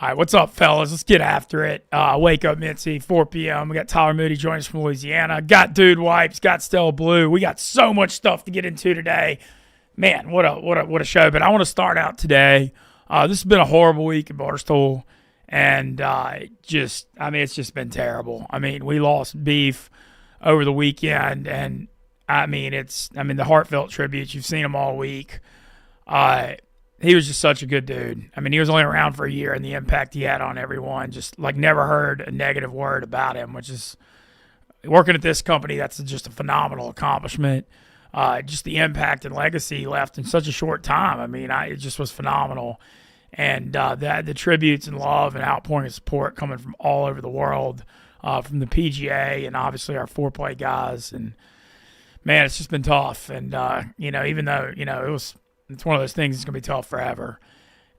All right, what's up, fellas? Let's get after it. Wake Up Mintzy, 4 p.m. We got Tyler Moody joining us from Louisiana. Got Dude Wipes, got Stella Blue. We got so much stuff to get into today. Man, what a show. But I want to start out today. This has been a horrible week at Barstool. And it's just been terrible. I mean, we lost Beef over the weekend. And, the heartfelt tributes. You've seen them all week. He was just such a good dude. I mean, he was only around for a year, and the impact he had on everyone, just like never heard a negative word about him, which is working at this company, that's just a phenomenal accomplishment. Just the impact and legacy he left in such a short time. I mean, it just was phenomenal. And the tributes and love and outpouring of support coming from all over the world, from the PGA and obviously our foreplay guys. And, man, it's just been tough. And, even though, it's one of those things that's going to be tough forever.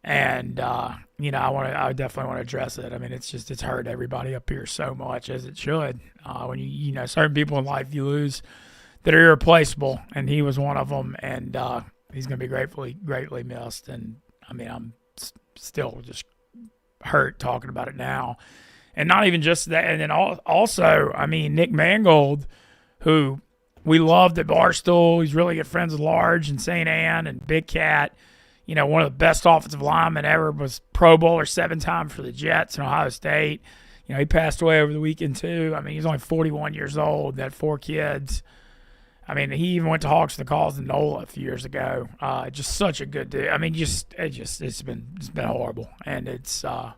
And, I definitely want to address it. I mean, it's hurt everybody up here so much, as it should. When certain people in life you lose that are irreplaceable, and he was one of them, and he's going to be greatly missed. And, I mean, I'm still just hurt talking about it now. And not even just that. And then also, I mean, Nick Mangold, who we loved at Barstool. He's really good friends with Large and St. Anne and Big Cat. One of the best offensive linemen ever, was Pro Bowler 7 times for the Jets in Ohio State. He passed away over the weekend too. I mean, he's only 41 years old, had 4 kids. I mean, he even went to Hawks and the Calls in NOLA a few years ago. Just such a good dude. I mean, it's been horrible. And it's the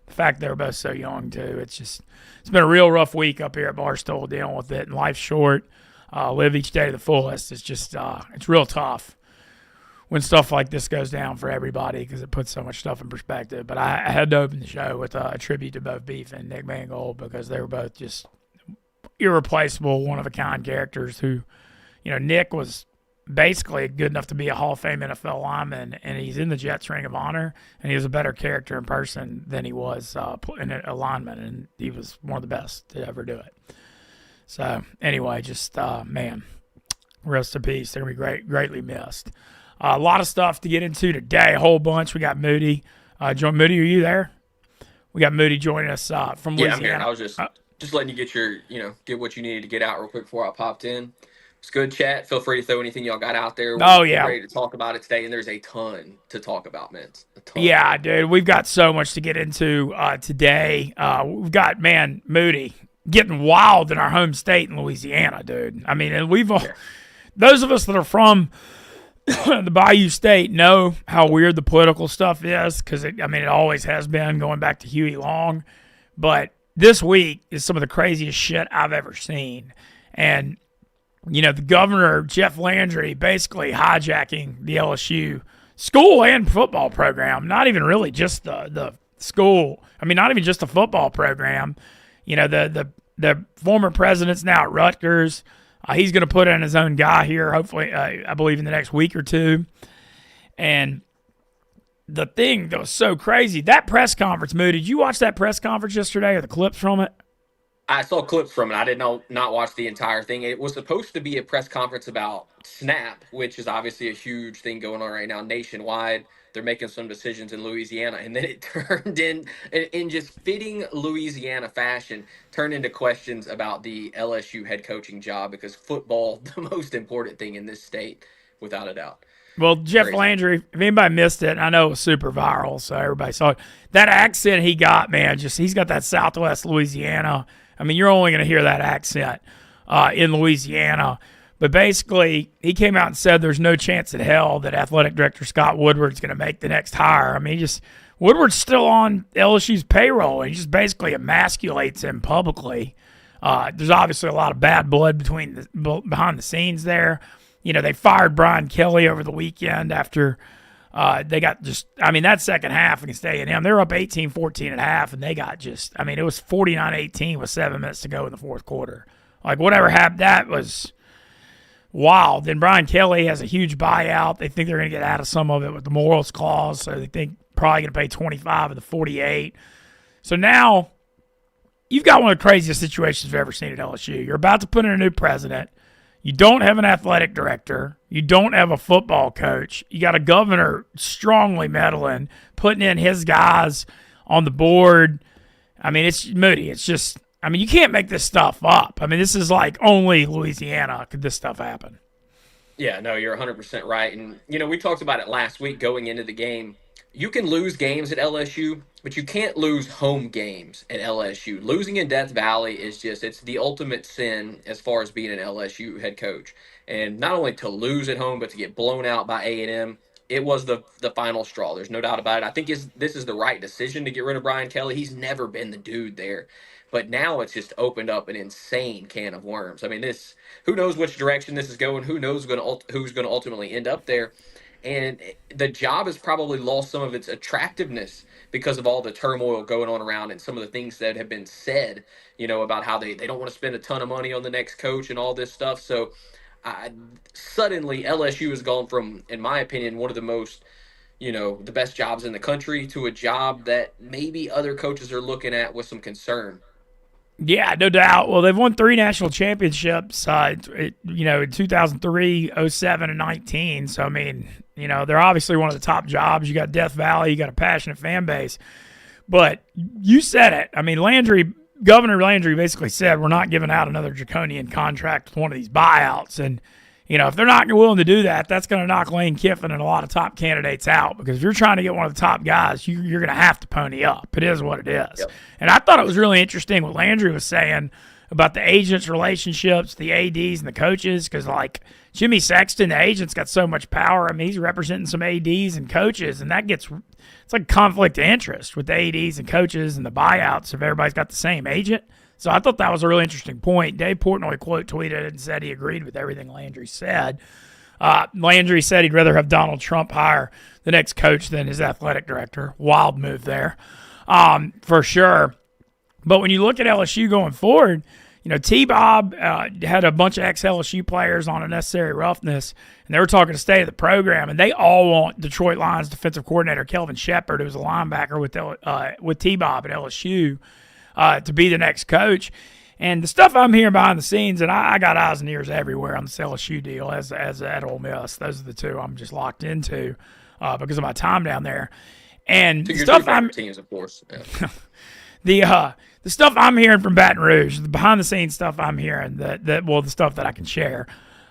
fact they were both so young too. It's been a real rough week up here at Barstool dealing with it, and life's short. Live each day to the fullest. It's just, it's real tough when stuff like this goes down for everybody, because it puts so much stuff in perspective. But I had to open the show with a tribute to both Beef and Nick Mangold, because they were both just irreplaceable, one-of-a-kind characters who, Nick was basically good enough to be a Hall of Fame NFL lineman, and he's in the Jets Ring of Honor, and he was a better character in person than he was in a lineman, and he was one of the best to ever do it. So, anyway, just, rest in peace. They're going to be greatly missed. A lot of stuff to get into today, a whole bunch. We got Moody. Moody, are you there? We got Moody joining us from Louisiana. Yeah, I'm here. I was just letting you get get what you needed to get out real quick before I popped in. It's good chat. Feel free to throw anything y'all got out there. We're ready to talk about it today, and there's a ton to talk about, man. Yeah, dude. We've got so much to get into today. We've got, Moody getting wild in our home state in Louisiana, dude. I mean, those of us that are from the Bayou State know how weird the political stuff is, because it always has been, going back to Huey Long. But this week is some of the craziest shit I've ever seen. And, the governor, Jeff Landry, basically hijacking the LSU school and football program. Not even really just the school. I mean, not even just the football program. The former president's now at Rutgers. He's going to put in his own guy here, hopefully, I believe, in the next week or two. And the thing that was so crazy, that press conference, Moody, did you watch that press conference yesterday, or the clips from it? I saw clips from it. I did not watch the entire thing. It was supposed to be a press conference about SNAP, which is obviously a huge thing going on right now nationwide. They're making some decisions in Louisiana, and then it turned in just fitting Louisiana fashion, turned into questions about the LSU head coaching job, because football, the most important thing in this state, without a doubt. Well, Jeff Landry, if anybody missed it, I know it was super viral, so everybody saw it. That accent he got, man, he's got that Southwest Louisiana. I mean, you're only going to hear that accent in Louisiana. But basically, he came out and said there's no chance in hell that athletic director Scott Woodward's going to make the next hire. I mean, Woodward's still on LSU's payroll, and he just basically emasculates him publicly. There's obviously a lot of bad blood behind the scenes there. They fired Brian Kelly over the weekend after they got that second half against A&M. They were up 18-14 at half, and they got it was 49-18 with 7 minutes to go in the fourth quarter. Like, whatever happened, that was wild. Then Brian Kelly has a huge buyout. They think they're going to get out of some of it with the morals clause, so they think probably going to pay 25 of the 48. So now you've got one of the craziest situations we've ever seen at LSU. You're about to put in a new president. You don't have an athletic director. You don't have a football coach. You got a governor strongly meddling, putting in his guys on the board. I mean, it's Moody. It's just, I mean, you can't make this stuff up. I mean, this is like only Louisiana could this stuff happen. Yeah, no, you're 100% right. And, we talked about it last week going into the game. You can lose games at LSU, but you can't lose home games at LSU. Losing in Death Valley it's the ultimate sin as far as being an LSU head coach. And not only to lose at home, but to get blown out by A&M, it was the final straw. There's no doubt about it. I think this is the right decision to get rid of Brian Kelly. He's never been the dude there. But now it's just opened up an insane can of worms. I mean, who knows which direction this is going? Who knows who's going to ultimately end up there? And the job has probably lost some of its attractiveness because of all the turmoil going on around and some of the things that have been said, about how they don't want to spend a ton of money on the next coach and all this stuff. So suddenly LSU has gone from, in my opinion, one of the most, the best jobs in the country to a job that maybe other coaches are looking at with some concern. Yeah, no doubt. Well, they've won 3 national championships, in 2003, 07, and 19. So, I mean, they're obviously one of the top jobs. You got Death Valley. You got a passionate fan base. But you said it. I mean, Governor Landry basically said we're not giving out another draconian contract with one of these buyouts. And, if they're not willing to do that, that's going to knock Lane Kiffin and a lot of top candidates out. Because if you're trying to get one of the top guys, you're going to have to pony up. It is what it is. Yep. And I thought it was really interesting what Landry was saying about the agents' relationships, the ADs, and the coaches. Because, like, Jimmy Sexton, the agent's got so much power. I mean, he's representing some ADs and coaches. And it's like conflict of interest with the ADs and coaches and the buyouts if everybody's got the same agent. So I thought that was a really interesting point. Dave Portnoy quote tweeted and said he agreed with everything Landry said. Landry said he'd rather have Donald Trump hire the next coach than his athletic director. Wild move there, for sure. But when you look at LSU going forward, T-Bob had a bunch of ex-LSU players on unnecessary roughness, and they were talking to stay at the program, and they all want Detroit Lions defensive coordinator Kelvin Shepard, who was a linebacker with T-Bob at LSU, to be the next coach. And the stuff I'm hearing behind the scenes, and I got eyes and ears everywhere on this LSU deal as at Ole Miss. Those are the two I'm just locked into because of my time down there. And to the your stuff teams, of course. Yeah. The stuff I'm hearing from Baton Rouge, the behind-the-scenes stuff I'm hearing, the stuff that I can share,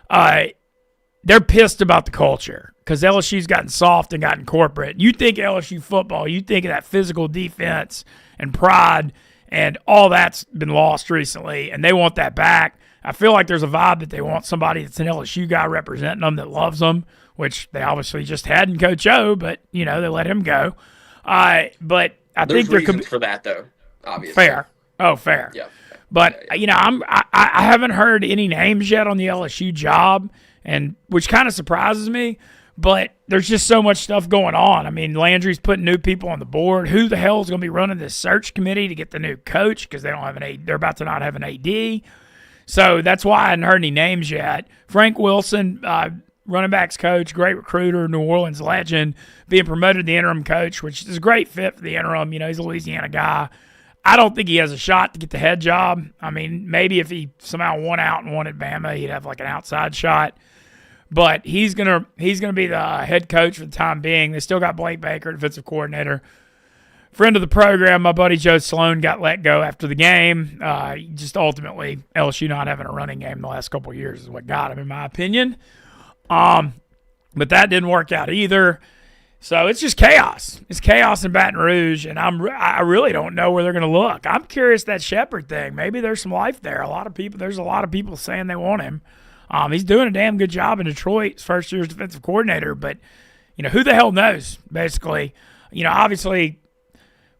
they're pissed about the culture because LSU's gotten soft and gotten corporate. You think LSU football, you think of that physical defense and pride, and all that's been lost recently, and they want that back. I feel like there's a vibe that they want somebody that's an LSU guy representing them that loves them, which they obviously just had in Coach O, but, they let him go. But I think there could be for that, though. Obviously. Fair. Oh, fair. Yeah. But I haven't heard any names yet on the LSU job, and which kind of surprises me. But there's just so much stuff going on. I mean, Landry's putting new people on the board. Who the hell is going to be running this search committee to get the new coach? Because they don't have they're about to not have an AD. So that's why I hadn't heard any names yet. Frank Wilson, running backs coach, great recruiter, New Orleans legend, being promoted to the interim coach, which is a great fit for the interim. He's a Louisiana guy. I don't think he has a shot to get the head job. I mean, maybe if he somehow won out and won at Bama, he'd have like an outside shot. But he's gonna be the head coach for the time being. They still got Blake Baker, defensive coordinator. Friend of the program, my buddy Joe Sloan got let go after the game. Just ultimately, LSU not having a running game the last couple of years is what got him, in my opinion. But that didn't work out either. So it's just chaos. It's chaos in Baton Rouge, and I really don't know where they're going to look. I'm curious that Shepard thing. Maybe there's some life there. There's a lot of people saying they want him. He's doing a damn good job in Detroit, his first year as defensive coordinator. But who the hell knows? Basically, obviously,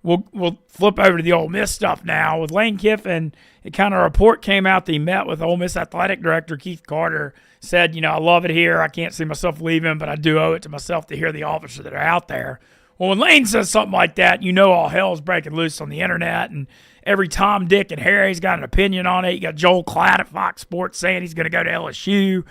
we'll flip over to the Ole Miss stuff now with Lane Kiffin. It kind of a report came out that he met with Ole Miss athletic director Keith Carter. Said, I love it here. I can't see myself leaving, but I do owe it to myself to hear the officers that are out there. Well, when Lane says something like that, all hell is breaking loose on the internet, and every Tom, Dick, and Harry's got an opinion on it. You got Joel Klatt at Fox Sports saying he's going to go to LSU,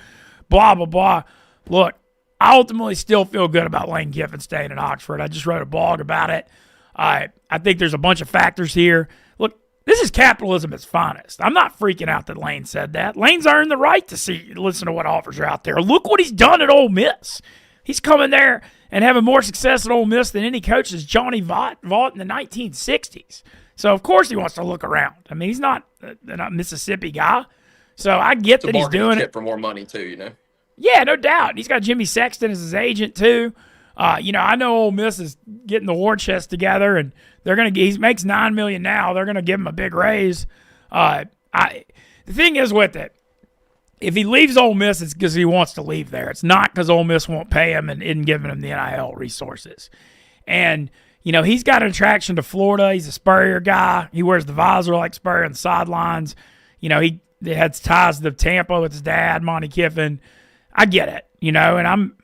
blah, blah, blah. Look, I ultimately still feel good about Lane Kiffin staying in Oxford. I just wrote a blog about it. I think there's a bunch of factors here. Look, this is capitalism at its finest. I'm not freaking out that Lane said that. Lane's earned the right to listen to what offers are out there. Look what he's done at Ole Miss. He's coming there and having more success at Ole Miss than any coach is Johnny Vaught in the 1960s. So, of course, he wants to look around. I mean, he's not a Mississippi guy. So I get that he's doing it for more money, too, Yeah, no doubt. He's got Jimmy Sexton as his agent, too. I know Ole Miss is getting the war chest together, and he makes $9 million now. They're gonna give him a big raise. The thing is with it, if he leaves Ole Miss, it's because he wants to leave there. It's not because Ole Miss won't pay him and isn't giving him the NIL resources. And he's got an attraction to Florida. He's a Spurrier guy. He wears the visor like Spurrier on the sidelines. He had ties to Tampa with his dad, Monty Kiffin. I get it, and I'm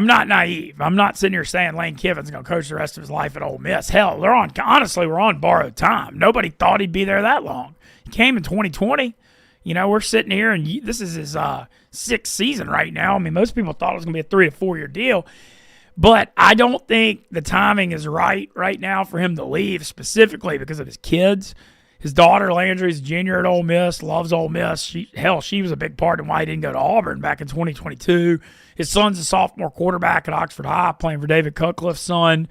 not naive. I'm not sitting here saying Lane Kiffin's going to coach the rest of his life at Ole Miss. Hell, we're on borrowed time. Nobody thought he'd be there that long. He came in 2020. We're sitting here, and this is his sixth season right now. I mean, most people thought it was going to be a 3 to 4 year deal. But I don't think the timing is right now for him to leave, specifically because of his kids. His daughter, Landry's a junior at Ole Miss, loves Ole Miss. She was a big part in why he didn't go to Auburn back in 2022. His son's a sophomore quarterback at Oxford High, playing for David Cutcliffe's son,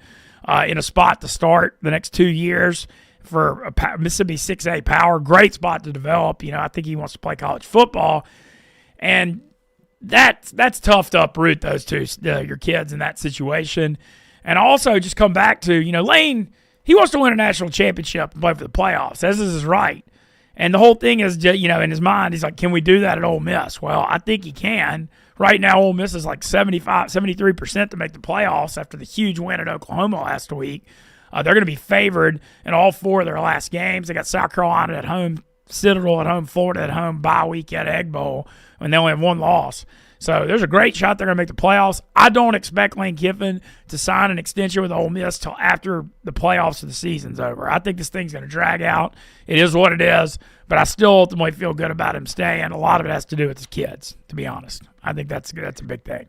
in a spot to start the next 2 years for a Mississippi 6A power. Great spot to develop. I think he wants to play college football. And that's tough to uproot those two, your kids in that situation. And also just come back to, Lane, he wants to win a national championship and play for the playoffs. This is his right. And the whole thing is, in his mind, he's like, can we do that at Ole Miss? Well, I think he can. Right now, Ole Miss is like 73% to make the playoffs after the huge win at Oklahoma last week. They're going to be favored in all 4 of their last games. They got South Carolina at home, Citadel at home, Florida at home, bye week at Egg Bowl, and they only have 1 loss. So there's a great shot they're going to make the playoffs. I don't expect Lane Kiffin to sign an extension with Ole Miss till after the playoffs of the season's over. I think this thing's going to drag out. It is what it is, but I still ultimately feel good about him staying. A lot of it has to do with his kids, to be honest. I think that's a big thing.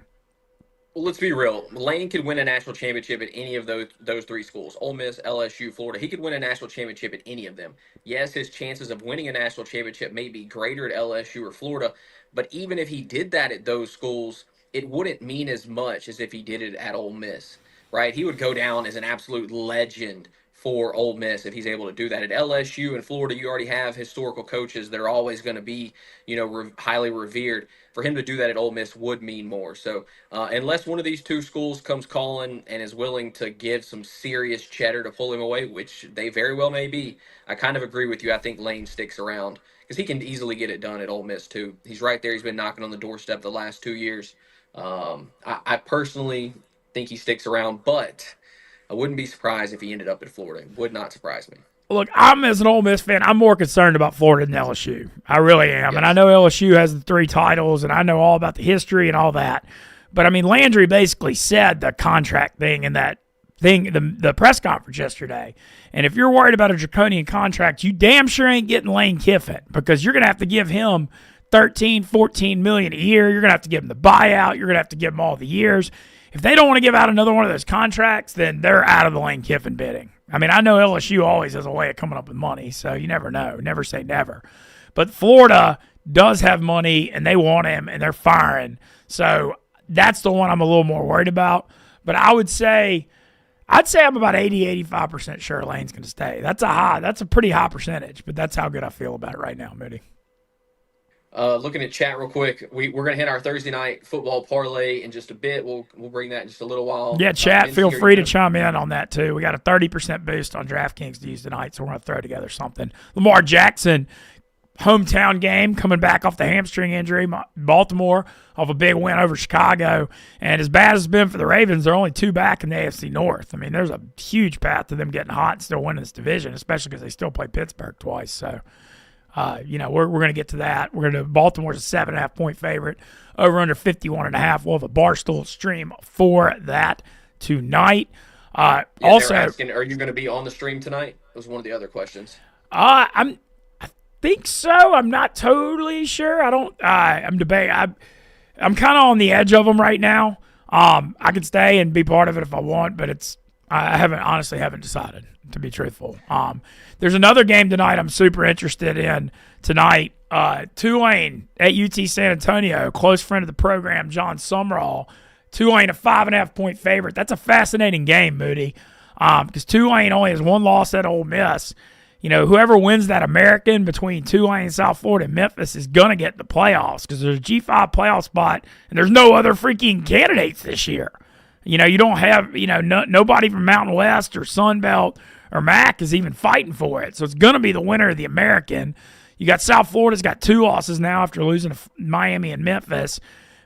Well, let's be real. Lane could win a national championship at any of those 3 schools, Ole Miss, LSU, Florida. He could win a national championship at any of them. Yes, his chances of winning a national championship may be greater at LSU or Florida, but even if he did that at those schools, it wouldn't mean as much as if he did it at Ole Miss, right? He would go down as an absolute legend for Ole Miss if he's able to do that. At LSU and Florida, you already have historical coaches that are always going to be, highly revered. For him to do that at Ole Miss would mean more. So unless one of these 2 schools comes calling and is willing to give some serious cheddar to pull him away, which they very well may be, I kind of agree with you. I think Lane sticks around because he can easily get it done at Ole Miss too. He's right there. He's been knocking on the doorstep the last 2 years. I personally think he sticks around, but I wouldn't be surprised if he ended up at Florida. It would not surprise me. Look, as an Ole Miss fan, I'm more concerned about Florida than LSU. I really am. Yes. And I know LSU has the 3 titles, and I know all about the history and all that. But, I mean, Landry basically said the contract thing in that thing, the press conference yesterday. And if you're worried about a draconian contract, you damn sure ain't getting Lane Kiffin, because you're going to have to give him $13, $14 million a year. You're going to have to give him the buyout. You're going to have to give him all the years. If they don't want to give out another one of those contracts, then they're out of the Lane Kiffin bidding. I mean, I know LSU always has a way of coming up with money, so you never know. Never say never. But Florida does have money, and they want him, and they're firing. So that's the one I'm a little more worried about. But I'd say I'm about 85% sure Lane's going to stay. That's a pretty high percentage, but that's how good I feel about it right now, Moody. Looking at chat real quick, we're going to hit our Thursday night football parlay in just a bit. We'll bring that in just a little while. Yeah, chat, feel free to chime in on that too. We got a 30% boost on DraftKings to use tonight, so we're going to throw together something. Lamar Jackson, hometown game, coming back off the hamstring injury. Baltimore off a big win over Chicago. And as bad as it's been for the Ravens, they're only 2 back in the AFC North. I mean, there's a huge path to them getting hot and still winning this division, especially because they still play Pittsburgh twice. So, we're going to get to that. Baltimore's a 7.5 point favorite, over under 51.5. We'll have a Barstool stream for that tonight. Also, asking, are you going to be on the stream tonight? That was one of the other questions. I think so. I'm not totally sure. I'm debating. I'm kind of on the edge of them right now. I could stay and be part of it if I want, but I haven't decided, to be truthful. There's another game tonight I'm super interested in tonight. Tulane at UT San Antonio, close friend of the program, John Sumrall, Tulane a 5.5-point favorite. That's a fascinating game, Moody, because Tulane only has one loss at Ole Miss. You know, whoever wins that American between Tulane, South Florida, and Memphis is going to get the playoffs because there's a G5 playoff spot, and there's no other freaking candidates this year. You know, you don't have, nobody from Mountain West or Sun Belt or MAC is even fighting for it. So it's going to be the winner of the American. You got South Florida's got 2 losses now after losing to Miami and Memphis.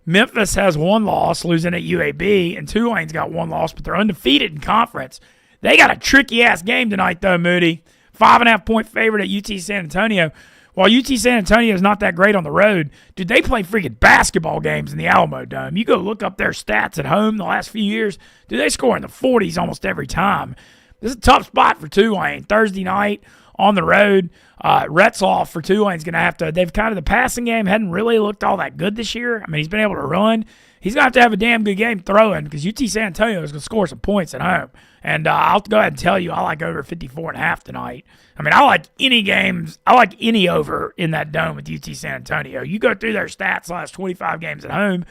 Memphis has 1 loss, losing at UAB, and Tulane's got 1 loss, but they're undefeated in conference. They got a tricky-ass game tonight, though, Moody. 5.5-point favorite at UT San Antonio. While UT San Antonio is not that great on the road, dude, they play freaking basketball games in the Alamo Dome. You go look up their stats at home the last few years, dude, they score in the 40s almost every time. This is a tough spot for Tulane. Thursday night on the road, Retzloff for Tulane's going to have to, they've kind of, the passing game hadn't really looked all that good this year. I mean, he's been able to run. He's going to have a damn good game throwing because UT San Antonio is going to score some points at home. And I'll go ahead and tell you, I like over 54.5 tonight. I mean, I like any games. I like any over in that dome with UT San Antonio. You go through their stats last 25 games at home,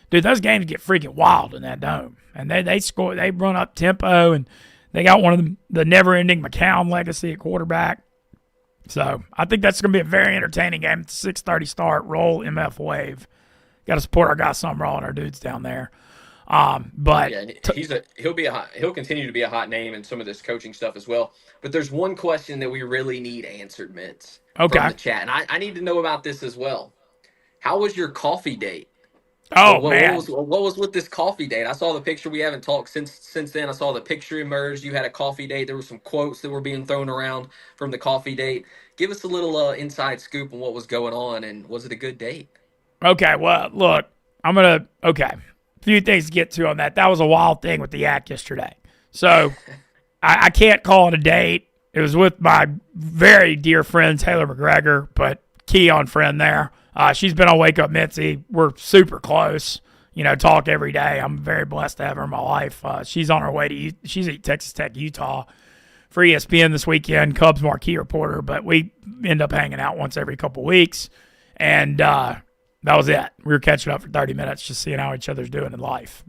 dude, those games get freaking wild in that dome. And they score, they run up tempo, and they got one of the never-ending McCown legacy at quarterback. So I think that's going to be a very entertaining game. It's a 6:30 start. Roll MF Wave. Got to support our guy Summerall and our dudes down there. But yeah, he'll continue to be a hot name in some of this coaching stuff as well. But there's one question that we really need answered, Mintz, from the chat, and I need to know about this as well. How was your coffee date? Man, what was with this coffee date? I saw the picture. We haven't talked since then. I saw the picture emerged. You had a coffee date. There were some quotes that were being thrown around from the coffee date. Give us a little inside scoop on what was going on, and was it a good date? Okay, well, look, a few things to get to on that. That was a wild thing with the yak yesterday. So I can't call it a date. It was with my very dear friend, Taylor McGregor, but key on friend there. She's been on Wake Up Mintzy. We're super close, talk every day. I'm very blessed to have her in my life. She's on her way to she's at Texas Tech, Utah for ESPN this weekend, Cubs marquee reporter, but we end up hanging out once every couple weeks. And that was it. We were catching up for 30 minutes, just seeing how each other's doing in life.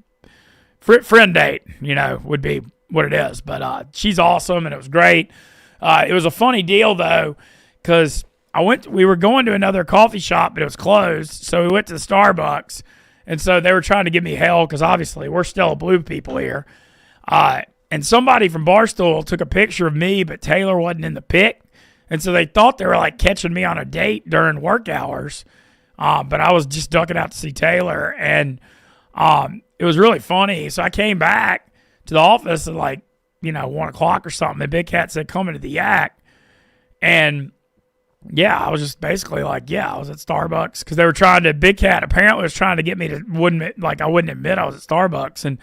Friend date, would be what it is. But she's awesome, and it was great. It was a funny deal, though, because we were going to another coffee shop, but it was closed, so we went to the Starbucks, and so they were trying to give me hell because obviously we're still blue people here. And somebody from Barstool took a picture of me, but Taylor wasn't in the pic, and so they thought they were like catching me on a date during work hours, but I was just ducking out to see Taylor, and it was really funny. So I came back to the office at 1 o'clock or something. The big cat said, "Come into the yak," and yeah, I was just basically I was at Starbucks because they were Big Cat apparently was trying to get me to I wouldn't admit I was at Starbucks. And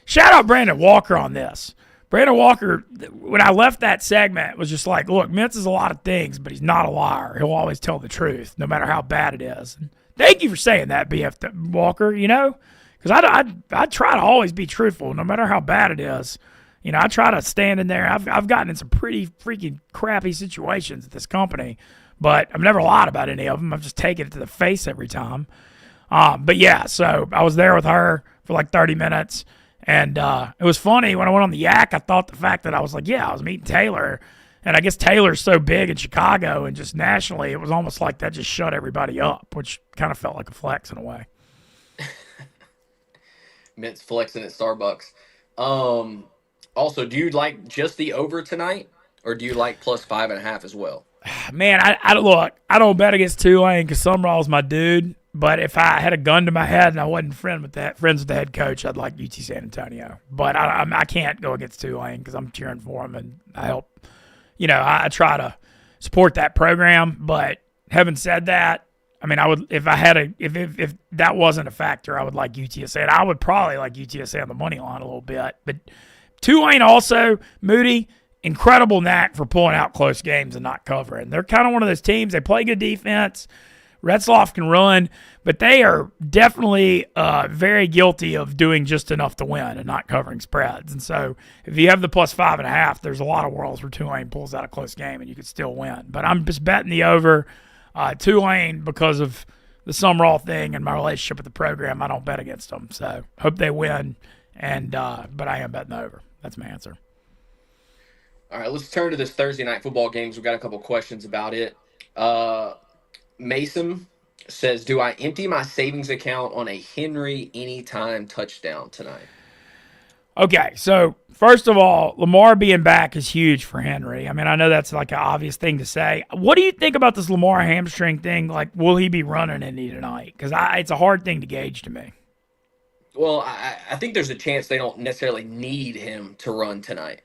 shout out Brandon Walker on this. Brandon Walker, when I left that segment, was just like, look, Mintz is a lot of things, but he's not a liar. He'll always tell the truth, no matter how bad it is. And thank you for saying that, BF Walker, because I try to always be truthful, no matter how bad it is. I try to stand in there. I've gotten in some pretty freaking crappy situations at this company, but I've never lied about any of them. I've just taken it to the face every time. But yeah, so I was there with her for 30 minutes. And it was funny. When I went on the yak, I thought the fact that I was I was meeting Taylor. And I guess Taylor's so big in Chicago and just nationally, it was almost like that just shut everybody up, which kind of felt like a flex in a way. Mintz flexing at Starbucks. Also, do you like just the over tonight, or do you like plus 5.5 as well? Man, I look, I don't bet against Tulane because Summerall's my dude. But if I had a gun to my head and I wasn't friends with the head coach, I'd like UT San Antonio. But I can't go against Tulane because I'm cheering for him and I help. I try to support that program. But having said that, I mean, I would if that wasn't a factor, I would like UTSA. And I would probably like UTSA on the money line a little bit. But Tulane also, Moody, incredible knack for pulling out close games and not covering. They're kind of one of those teams. They play good defense. Retzloff can run, but they are definitely very guilty of doing just enough to win and not covering spreads. And so if you have the plus 5.5, there's a lot of worlds where Tulane pulls out a close game and you could still win. But I'm just betting the over Tulane because of the Summerall thing and my relationship with the program, I don't bet against them. So hope they win. And but I am betting over. That's my answer. All right, let's turn to this Thursday night football games. We've got a couple questions about it. Mason says, "Do I empty my savings account on a Henry anytime touchdown tonight?" Okay, so first of all, Lamar being back is huge for Henry. I mean, I know that's like an obvious thing to say. What do you think about this Lamar hamstring thing? Like, will he be running any tonight? Because it's a hard thing to gauge to me. Well, I think there's a chance they don't necessarily need him to run tonight.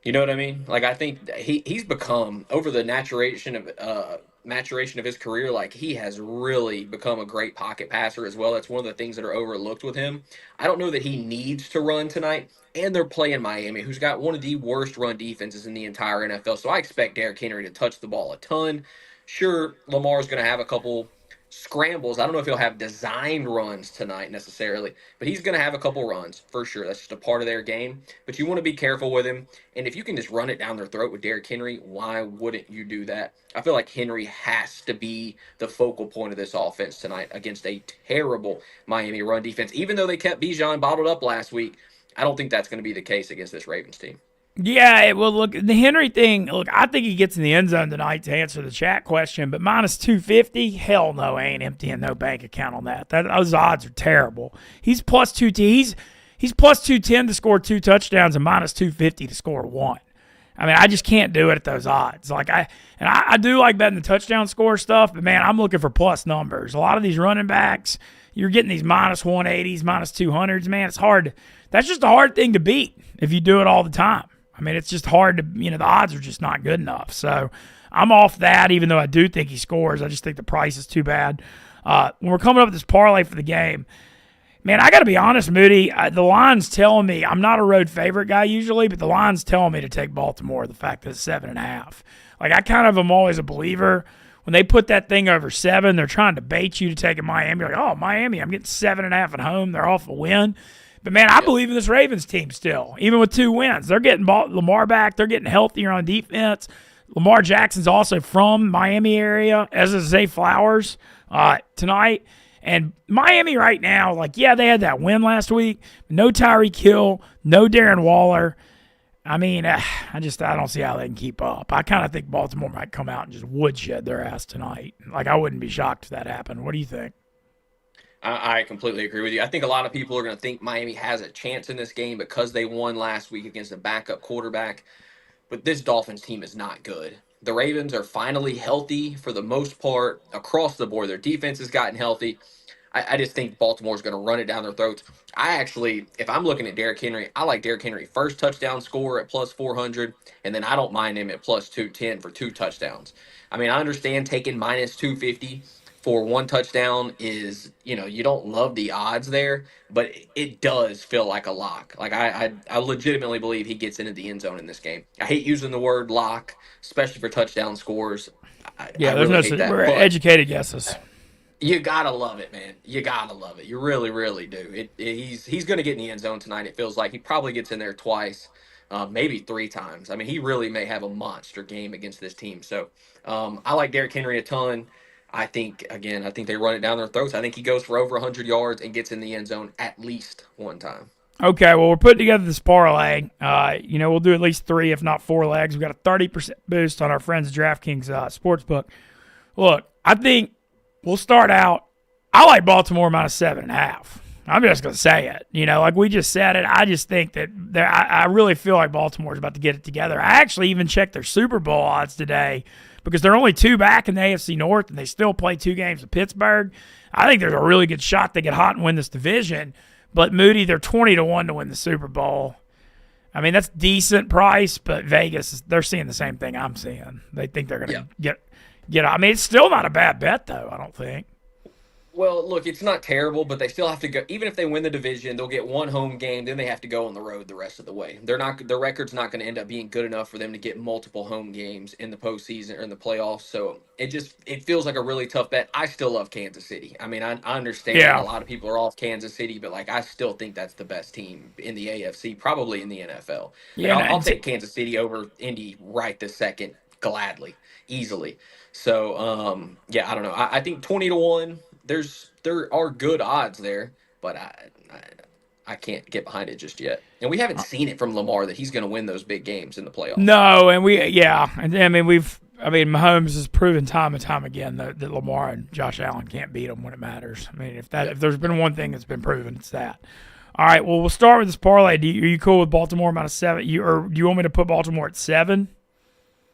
You know what I mean? Like I think he's become over the maturation of his career, like he has really become a great pocket passer as well. That's one of the things that are overlooked with him. I don't know that he needs to run tonight. And they're playing Miami, who's got one of the worst run defenses in the entire NFL. So I expect Derrick Henry to touch the ball a ton. Sure, Lamar's going to have a couple scrambles. I don't know if he'll have designed runs tonight necessarily, but he's going to have a couple runs for sure. That's just a part of their game. But you want to be careful with him. And if you can just run it down their throat with Derrick Henry, why wouldn't you do that? I feel like Henry has to be the focal point of this offense tonight against a terrible Miami run defense. Even though they kept Bijan bottled up last week, I don't think that's going to be the case against this Ravens team. Yeah, well, look, the Henry thing, look, I think he gets in the end zone tonight to answer the chat question, but minus 250, hell no, I ain't emptying no bank account on that. Those odds are terrible. He's plus 210. He's plus 210 to score 2 touchdowns and minus 250 to score 1. I mean, I just can't do it at those odds. Like I do like betting the touchdown score stuff, but man, I'm looking for plus numbers. A lot of these running backs, you're getting these minus 180s, minus 200s, man. It's hard. That's just a hard thing to beat if you do it all the time. I mean, it's just hard to, the odds are just not good enough. So I'm off that, even though I do think he scores. I just think the price is too bad. When we're coming up with this parlay for the game, man, I got to be honest, Moody, the line's telling me, I'm not a road favorite guy usually, but the line's telling me to take Baltimore, the fact that it's 7.5. Like, I kind of am always a believer. When they put that thing over 7, they're trying to bait you to take a Miami. You're like, oh, Miami, I'm getting 7.5 at home. They're off a win. But, man, I believe in this Ravens team still, even with 2 wins. They're getting Lamar back. They're getting healthier on defense. Lamar Jackson's also from Miami area, as is Zay Flowers tonight. And Miami right now, like, yeah, they had that win last week. No Tyreek Hill, no Darren Waller. I mean, I don't see how they can keep up. I kind of think Baltimore might come out and just woodshed their ass tonight. Like, I wouldn't be shocked if that happened. What do you think? I completely agree with you. I think a lot of people are going to think Miami has a chance in this game because they won last week against a backup quarterback. But this Dolphins team is not good. The Ravens are finally healthy for the most part across the board. Their defense has gotten healthy. I just think Baltimore's going to run it down their throats. I actually, if I'm looking at Derrick Henry, I like Derrick Henry first touchdown score at plus 400, and then I don't mind him at plus 210 for 2 touchdowns. I mean, I understand taking minus 250 for 1 touchdown is, you don't love the odds there, but it does feel like a lock. Like I legitimately believe he gets into the end zone in this game. I hate using the word lock, especially for touchdown scores. I There's really hate that. We're But educated guesses. you gotta love it, man. You gotta love it. You really, really do. He's gonna get in the end zone tonight. It feels like he probably gets in there twice, maybe 3 times. I mean, he really may have a monster game against this team. So I like Derrick Henry a ton. I think they run it down their throats. I think he goes for over 100 yards and gets in the end zone at least 1 time. Okay, well, we're putting together this parlay. We'll do at least 3, if not 4 legs. We got a 30% boost on our friends at DraftKings Sportsbook. Look, I think we'll start out. I like Baltimore minus 7.5. I'm just going to say it. Like we just said it. I just think that I really feel like Baltimore's about to get it together. I actually even checked their Super Bowl odds today because they're only 2 back in the AFC North and they still play 2 games with Pittsburgh. I think there's a really good shot they get hot and win this division. But Moody, they're 20-1 to win the Super Bowl. I mean, that's decent price, but Vegas, they're seeing the same thing I'm seeing. They think they're going to get. I mean, it's still not a bad bet, though, I don't think. Well, look, it's not terrible, but they still have to go. Even if they win the division, they'll get 1 home game. Then they have to go on the road the rest of the way. Their record's not going to end up being good enough for them to get multiple home games in the postseason or in the playoffs. So it feels like a really tough bet. I still love Kansas City. I mean, I understand a lot of people are off Kansas City, but like I still think that's the best team in the AFC, probably in the NFL. Yeah, I'll take Kansas City over Indy right this second, gladly, easily. So I don't know. I think 20-1. there are good odds there, but I can't get behind it just yet. And we haven't seen it from Lamar that he's going to win those big games in the playoffs. No, and Mahomes has proven time and time again that Lamar and Josh Allen can't beat him when it matters. I mean, if there's been one thing that's been proven, it's that. All right, well, we'll start with this parlay. Are you cool with Baltimore -7? Or do you want me to put Baltimore at 7?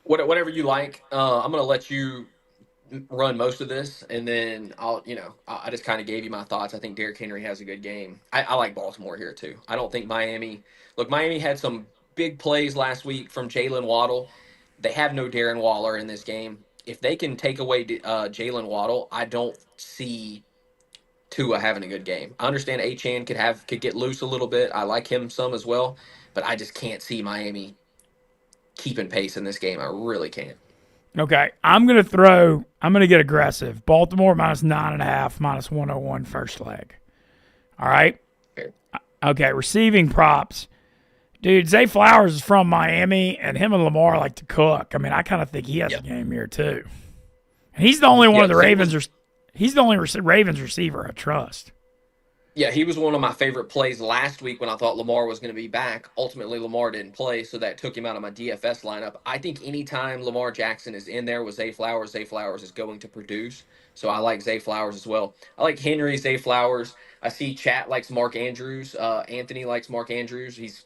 Whatever you like. I'm going to let you run most of this, and then I just kind of gave you my thoughts. I think Derrick Henry has a good game. I like Baltimore here too. I don't think Miami. Look, Miami had some big plays last week from Jalen Waddle. They have no Darren Waller in this game. If they can take away Jalen Waddle, I don't see Tua having a good game. I understand Achane could get loose a little bit. I like him some as well, but I just can't see Miami keeping pace in this game. I really can't. Okay, I'm going to get aggressive. Baltimore -9.5, -101 first leg. All right? Okay, receiving props. Dude, Zay Flowers is from Miami, and him and Lamar like to cook. I mean, I kind of think he has a game here, too. And he's the only one of the Ravens. He's the only Ravens receiver I trust. Yeah, he was one of my favorite plays last week when I thought Lamar was going to be back. Ultimately, Lamar didn't play, so that took him out of my DFS lineup. I think anytime Lamar Jackson is in there with Zay Flowers is going to produce. So I like Zay Flowers as well. I like Henry, Zay Flowers. I see Chat likes Mark Andrews. Anthony likes Mark Andrews. He's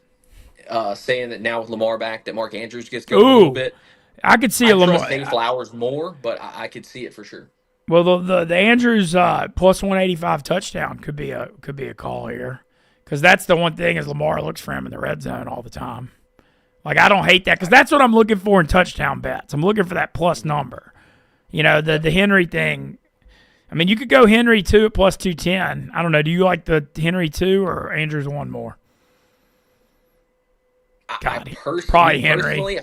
saying that now with Lamar back that Mark Andrews gets going a little bit. I could see a Lamar. I trust Zay Flowers more, but I could see it for sure. Well, the Andrews plus 185 touchdown could be a call here, because that's the one thing is Lamar looks for him in the red zone all the time. Like, I don't hate that, because that's what I'm looking for in touchdown bets. I'm looking for that plus number. You know, the Henry thing. I mean, you could go Henry 2 at plus 210. I don't know. Do you like the Henry 2 or Andrews 1 more? Probably Henry. Personally,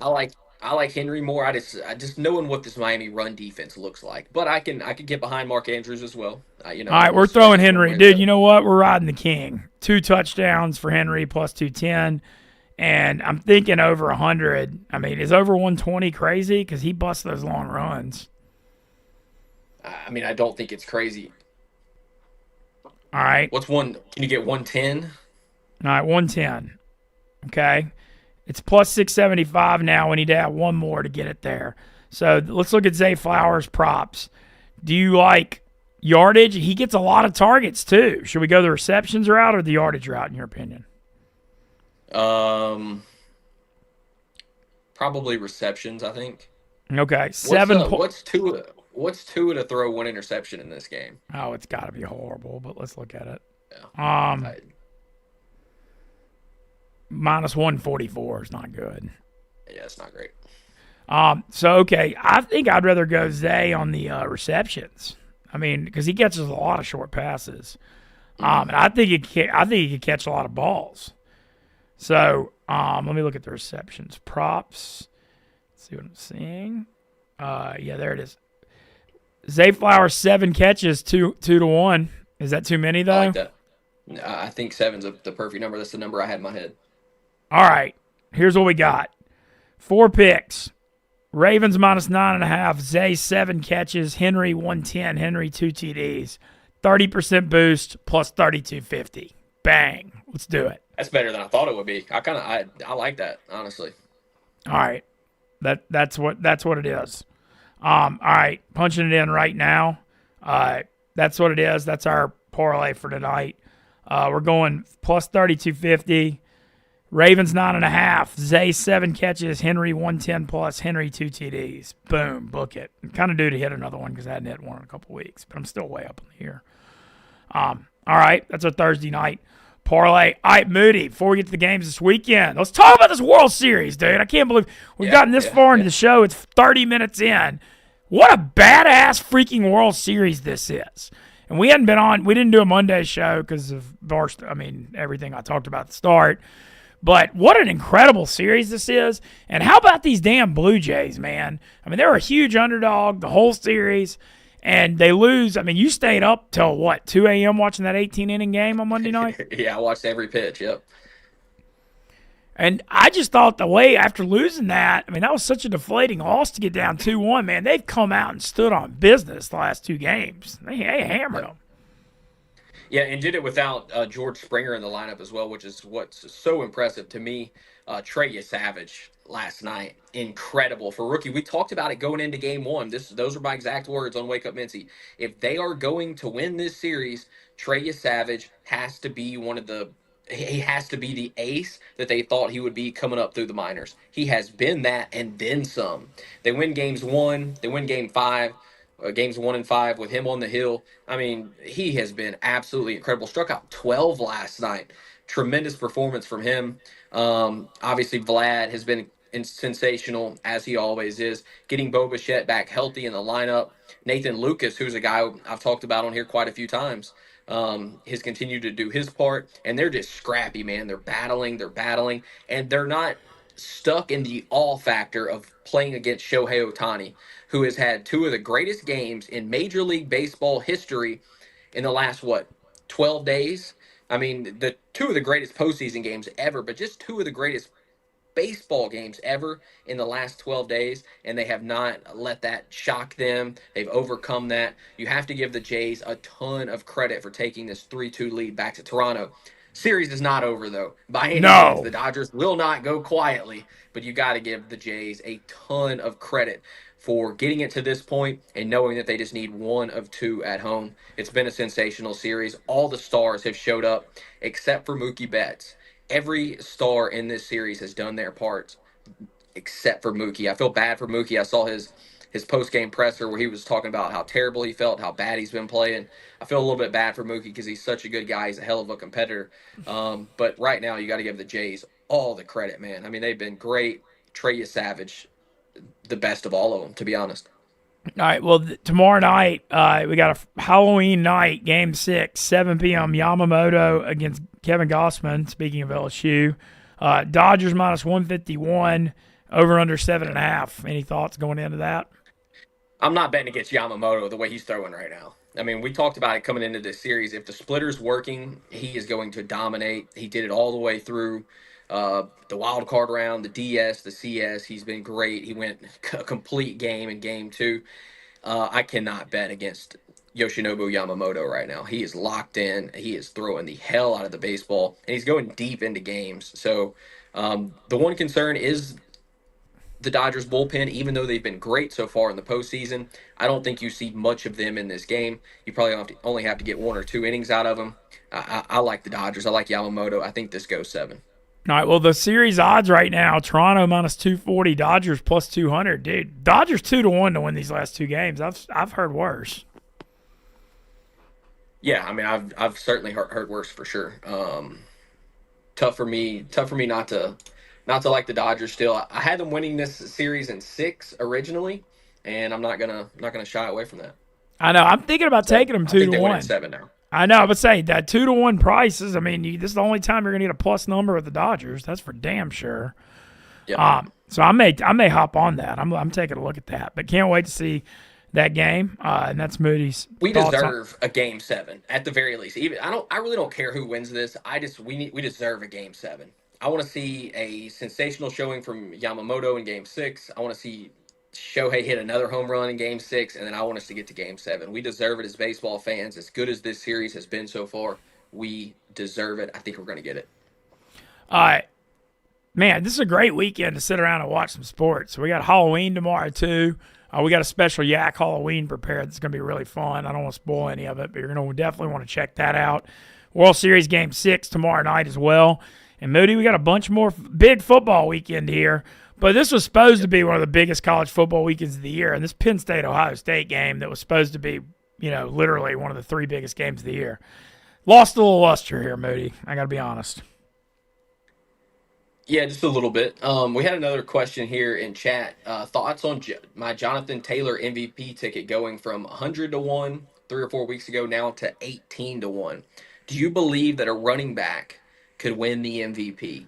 I like Henry more. I just knowing what this Miami run defense looks like, but I can get behind Mark Andrews as well. All right, we're throwing Henry, dude. You know what? We're riding the king. 2 touchdowns for Henry plus 210, and I'm thinking over 100. I mean, is over 120 crazy? Because he busts those long runs. I mean, I don't think it's crazy. All right. What's one? Can you get 110? All right, 110. Okay. It's plus 675 now. We need to add one more to get it there. So let's look at Zay Flowers props. Do you like yardage? He gets a lot of targets too. Should we go the receptions route or the yardage route in your opinion? Probably receptions, I think. Okay. What's Tua to throw 1 interception in this game? Oh, it's got to be horrible, but let's look at it. Yeah. Minus 144 is not good. Yeah, it's not great. Okay, I think I'd rather go Zay on the receptions. I mean, because he catches a lot of short passes. And I think he could catch a lot of balls. So let me look at the receptions props. Let's see what I'm seeing. Yeah, there it is. Zay Flowers 7 catches, 2 to 1. Is that too many though? I like that. I think 7's the perfect number. That's the number I had in my head. All right, here's what we got. 4 picks. Ravens minus 9.5. Zay 7 catches. Henry 110. Henry 2 TDs. 30% boost plus 3250. Bang. Let's do it. That's better than I thought it would be. I like that, honestly. All right. That's what it is. All right, punching it in right now. That's what it is. That's our parlay for tonight. We're going plus 3250. Ravens 9.5. Zay 7 catches. Henry 110 plus. Henry 2 TDs. Boom. Book it. I'm kind of due to hit another one because I hadn't hit one in a couple weeks, but I'm still way up in the year. All right. That's our Thursday night parlay. All right, Moody, before we get to the games this weekend, let's talk about this World Series, dude. I can't believe we've gotten this far into the show. It's 30 minutes in. What a badass freaking World Series this is. And we didn't do a Monday show because of Barstool, everything I talked about at the start. But what an incredible series this is. And how about these damn Blue Jays, man? They were a huge underdog the whole series, and they lose. You stayed up till, 2 a.m. watching that 18-inning game on Monday night? Yeah, I watched every pitch, yep. And I just thought the way after losing that, I mean, that was such a deflating loss to get down 2-1, man. They've come out and stood on business the last two games. They hammered them. Yeah, and did it without George Springer in the lineup as well, which is what's so impressive to me. Trey Savage last night, incredible for rookie. We talked about it going into game one. Those are my exact words on Wake Up Mintzy. If they are going to win this series, Trey Savage has to be he has to be the ace that they thought he would be coming up through the minors. He has been that and then some. They win they win game five, games 1 and 5 with him on the hill. I mean, he has been absolutely incredible. Struck out 12 last night. Tremendous performance from him. Obviously, Vlad has been sensational, as he always is. Getting Bo Bichette back healthy in the lineup. Nathan Lucas, who's a guy I've talked about on here quite a few times, has continued to do his part. And they're just scrappy, man. They're battling, and they're not stuck in the all factor of playing against Shohei Ohtani, who has had two of the greatest games in Major League Baseball history in the last, 12 days? I mean, the two of the greatest postseason games ever, but just two of the greatest baseball games ever in the last 12 days, and they have not let that shock them. They've overcome that. You have to give the Jays a ton of credit for taking this 3-2 lead back to Toronto. Series is not over, though, by any means. The Dodgers will not go quietly, but you got to give the Jays a ton of credit for getting it to this point and knowing that they just need one of two at home. It's been a sensational series. All the stars have showed up except for Mookie Betts. Every star in this series has done their parts except for Mookie. I feel bad for Mookie. I saw his post-game presser where he was talking about how terrible he felt, how bad he's been playing. I feel a little bit bad for Mookie because he's such a good guy. He's a hell of a competitor. But right now, you got to give the Jays all the credit, man. I mean, they've been great. Trey Savage, the best of all of them, to be honest. All right, well, tomorrow night, we got a Halloween night, Game 6, 7 p.m., Yamamoto against Kevin Gossman, speaking of LSU. Dodgers minus 151, over under 7.5. Any thoughts going into that? I'm not betting against Yamamoto the way he's throwing right now. I mean, we talked about it coming into this series. If the splitter's working, he is going to dominate. He did it all the way through the wild card round, the DS, the CS. He's been great. He went a complete game in game 2. I cannot bet against Yoshinobu Yamamoto right now. He is locked in. He is throwing the hell out of the baseball, and he's going deep into games. So the one concern is the Dodgers bullpen. Even though they've been great so far in the postseason, I don't think you see much of them in this game. You probably only have to get 1 or 2 innings out of them. I like the Dodgers. I like Yamamoto. I think this goes 7. All right, well, the series odds right now, Toronto minus 240, Dodgers plus 200. Dude, Dodgers 2-1 to win these last 2 games. I've heard worse. Yeah, I mean, I've certainly heard worse for sure. Tough for me not to like the Dodgers still. I had them winning this series in 6 originally, and I'm not gonna shy away from that. I know. I'm thinking about taking them 2-1. I think they win in 7 now. I know, but say that 2-1 prices. I mean, this is the only time you're gonna get a plus number with the Dodgers. That's for damn sure. Yeah. So I may hop on that. I'm taking a look at that, but can't wait to see that game. And that's Moody's. We deserve a game 7 at the very least. Even I really don't care who wins this. We deserve a game 7. I want to see a sensational showing from Yamamoto in game 6. I want to see Shohei hit another home run in game 6, and then I want us to get to game 7. We deserve it as baseball fans. As good as this series has been so far, we deserve it. I think we're going to get it. All right. Man, this is a great weekend to sit around and watch some sports. We got Halloween tomorrow, too. We got a special Yak Halloween prepared that's going to be really fun. I don't want to spoil any of it, but you're going to definitely want to check that out. World Series Game 6 tomorrow night as well. And, Moody, we got a bunch more big football weekend here. But this was supposed to be one of the biggest college football weekends of the year. And this Penn State-Ohio State game that was supposed to be, literally one of the 3 biggest games of the year. Lost a little luster here, Moody. I got to be honest. Yeah, just a little bit. We had another question here in chat. Thoughts on my Jonathan Taylor MVP ticket going from 100 to 1 3 or 4 weeks ago now to 18 to 1. Do you believe that a running back could win the MVP?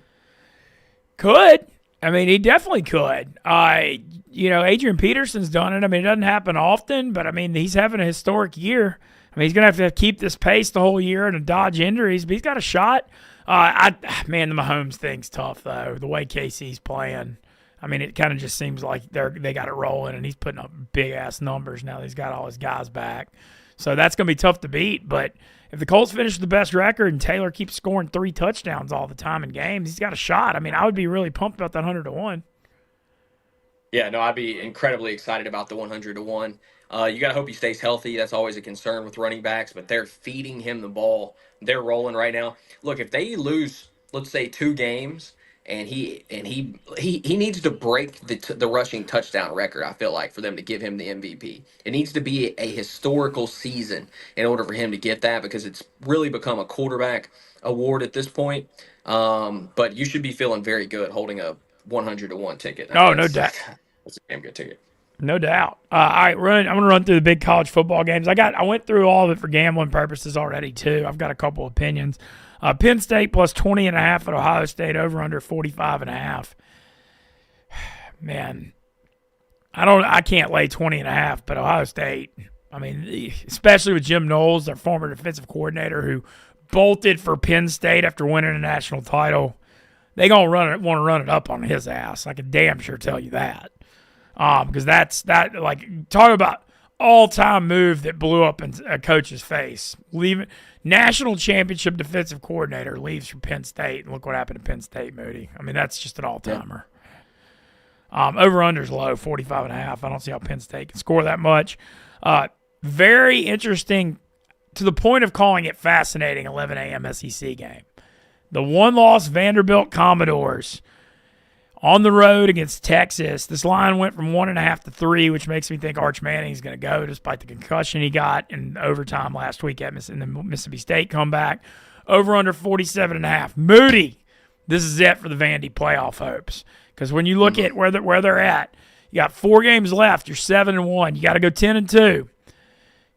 Could. I mean, he definitely could. Adrian Peterson's done it. I mean, it doesn't happen often, but, I mean, he's having a historic year. I mean, he's going to have to keep this pace the whole year and dodge injuries, but he's got a shot. Man, the Mahomes thing's tough though. The way KC's playing, I mean, it kind of just seems like they got it rolling, and he's putting up big ass numbers now. He's got all his guys back, so that's gonna be tough to beat. But if the Colts finish with the best record and Taylor keeps scoring 3 touchdowns all the time in games, he's got a shot. I mean, I would be really pumped about that 100-1. Yeah, no, I'd be incredibly excited about the 100-1. You got to hope he stays healthy. That's always a concern with running backs, but they're feeding him the ball. They're rolling right now. Look, if they lose, let's say 2 games, and he needs to break the rushing touchdown record. I feel like for them to give him the MVP, it needs to be a historical season in order for him to get that because it's really become a quarterback award at this point. But you should be feeling very good holding a 100-1 ticket. Oh, no doubt. That's a damn good ticket. No doubt. All right, I'm going to run through the big college football games. I went through all of it for gambling purposes already, too. I've got a couple opinions. Penn State plus 20.5 at Ohio State, over under 45.5. Man, I can't lay 20.5, but Ohio State, I mean, especially with Jim Knowles, their former defensive coordinator, who bolted for Penn State after winning a national title, they gonna want to run it up on his ass. I can damn sure tell you that. Because talk about all-time move that blew up in a coach's face. Leaving national championship defensive coordinator leaves for Penn State, and look what happened to Penn State, Moody. I mean, that's just an all-timer. Over-under's low, 45.5. I don't see how Penn State can score that much. Very interesting, to the point of calling it fascinating, 11 a.m. SEC game. The one-loss Vanderbilt Commodores on the road against Texas. This line went from 1.5 to 3, which makes me think Arch Manning's going to go despite the concussion he got in overtime last week in the Mississippi State comeback. Over under 47.5. Moody, this is it for the Vandy playoff hopes. Because when you look at where they're at, you got 4 games left. You're 7-1. You got to go 10-2.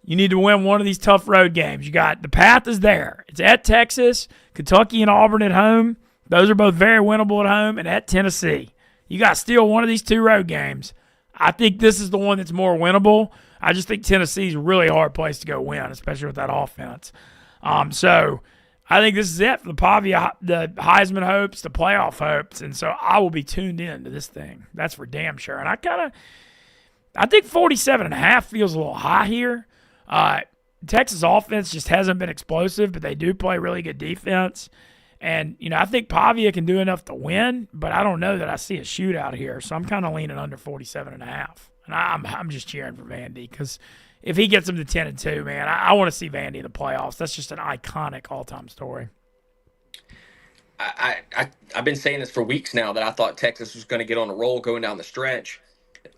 You need to win one of these tough road games. You got the path is there. It's at Texas, Kentucky, and Auburn at home. Those are both very winnable at home, and at Tennessee. You got to steal one of these 2 road games. I think this is the one that's more winnable. I just think Tennessee's a really hard place to go win, especially with that offense. So I think this is it for the Pavia, the Heisman hopes, the playoff hopes, and so I will be tuned in to this thing. That's for damn sure. And I think 47.5 feels a little high here. Texas offense just hasn't been explosive, but they do play really good defense. And, I think Pavia can do enough to win, but I don't know that I see a shootout here. So I'm kind of leaning under 47.5. And I'm just cheering for Vandy because if he gets them to 10-2, man, I want to see Vandy in the playoffs. That's just an iconic all-time story. I've been saying this for weeks now that I thought Texas was going to get on a roll going down the stretch.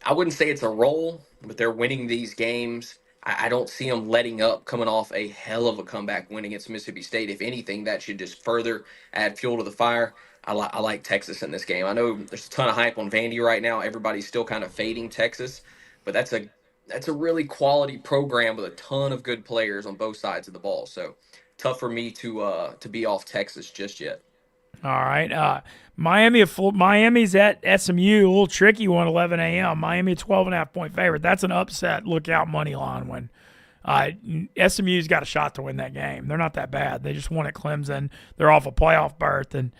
I wouldn't say it's a roll, but they're winning these games. I don't see them letting up, coming off a hell of a comeback win against Mississippi State. If anything, that should just further add fuel to the fire. I like Texas in this game. I know there's a ton of hype on Vandy right now. Everybody's still kind of fading Texas, but that's a really quality program with a ton of good players on both sides of the ball. So tough for me to be off Texas just yet. All right. Miami's at SMU, a little tricky one, 11 a.m. Miami, a 12.5-point favorite. That's an upset. Look out, money line win. SMU's got a shot to win that game. They're not that bad. They just won at Clemson. They're off a playoff berth. And,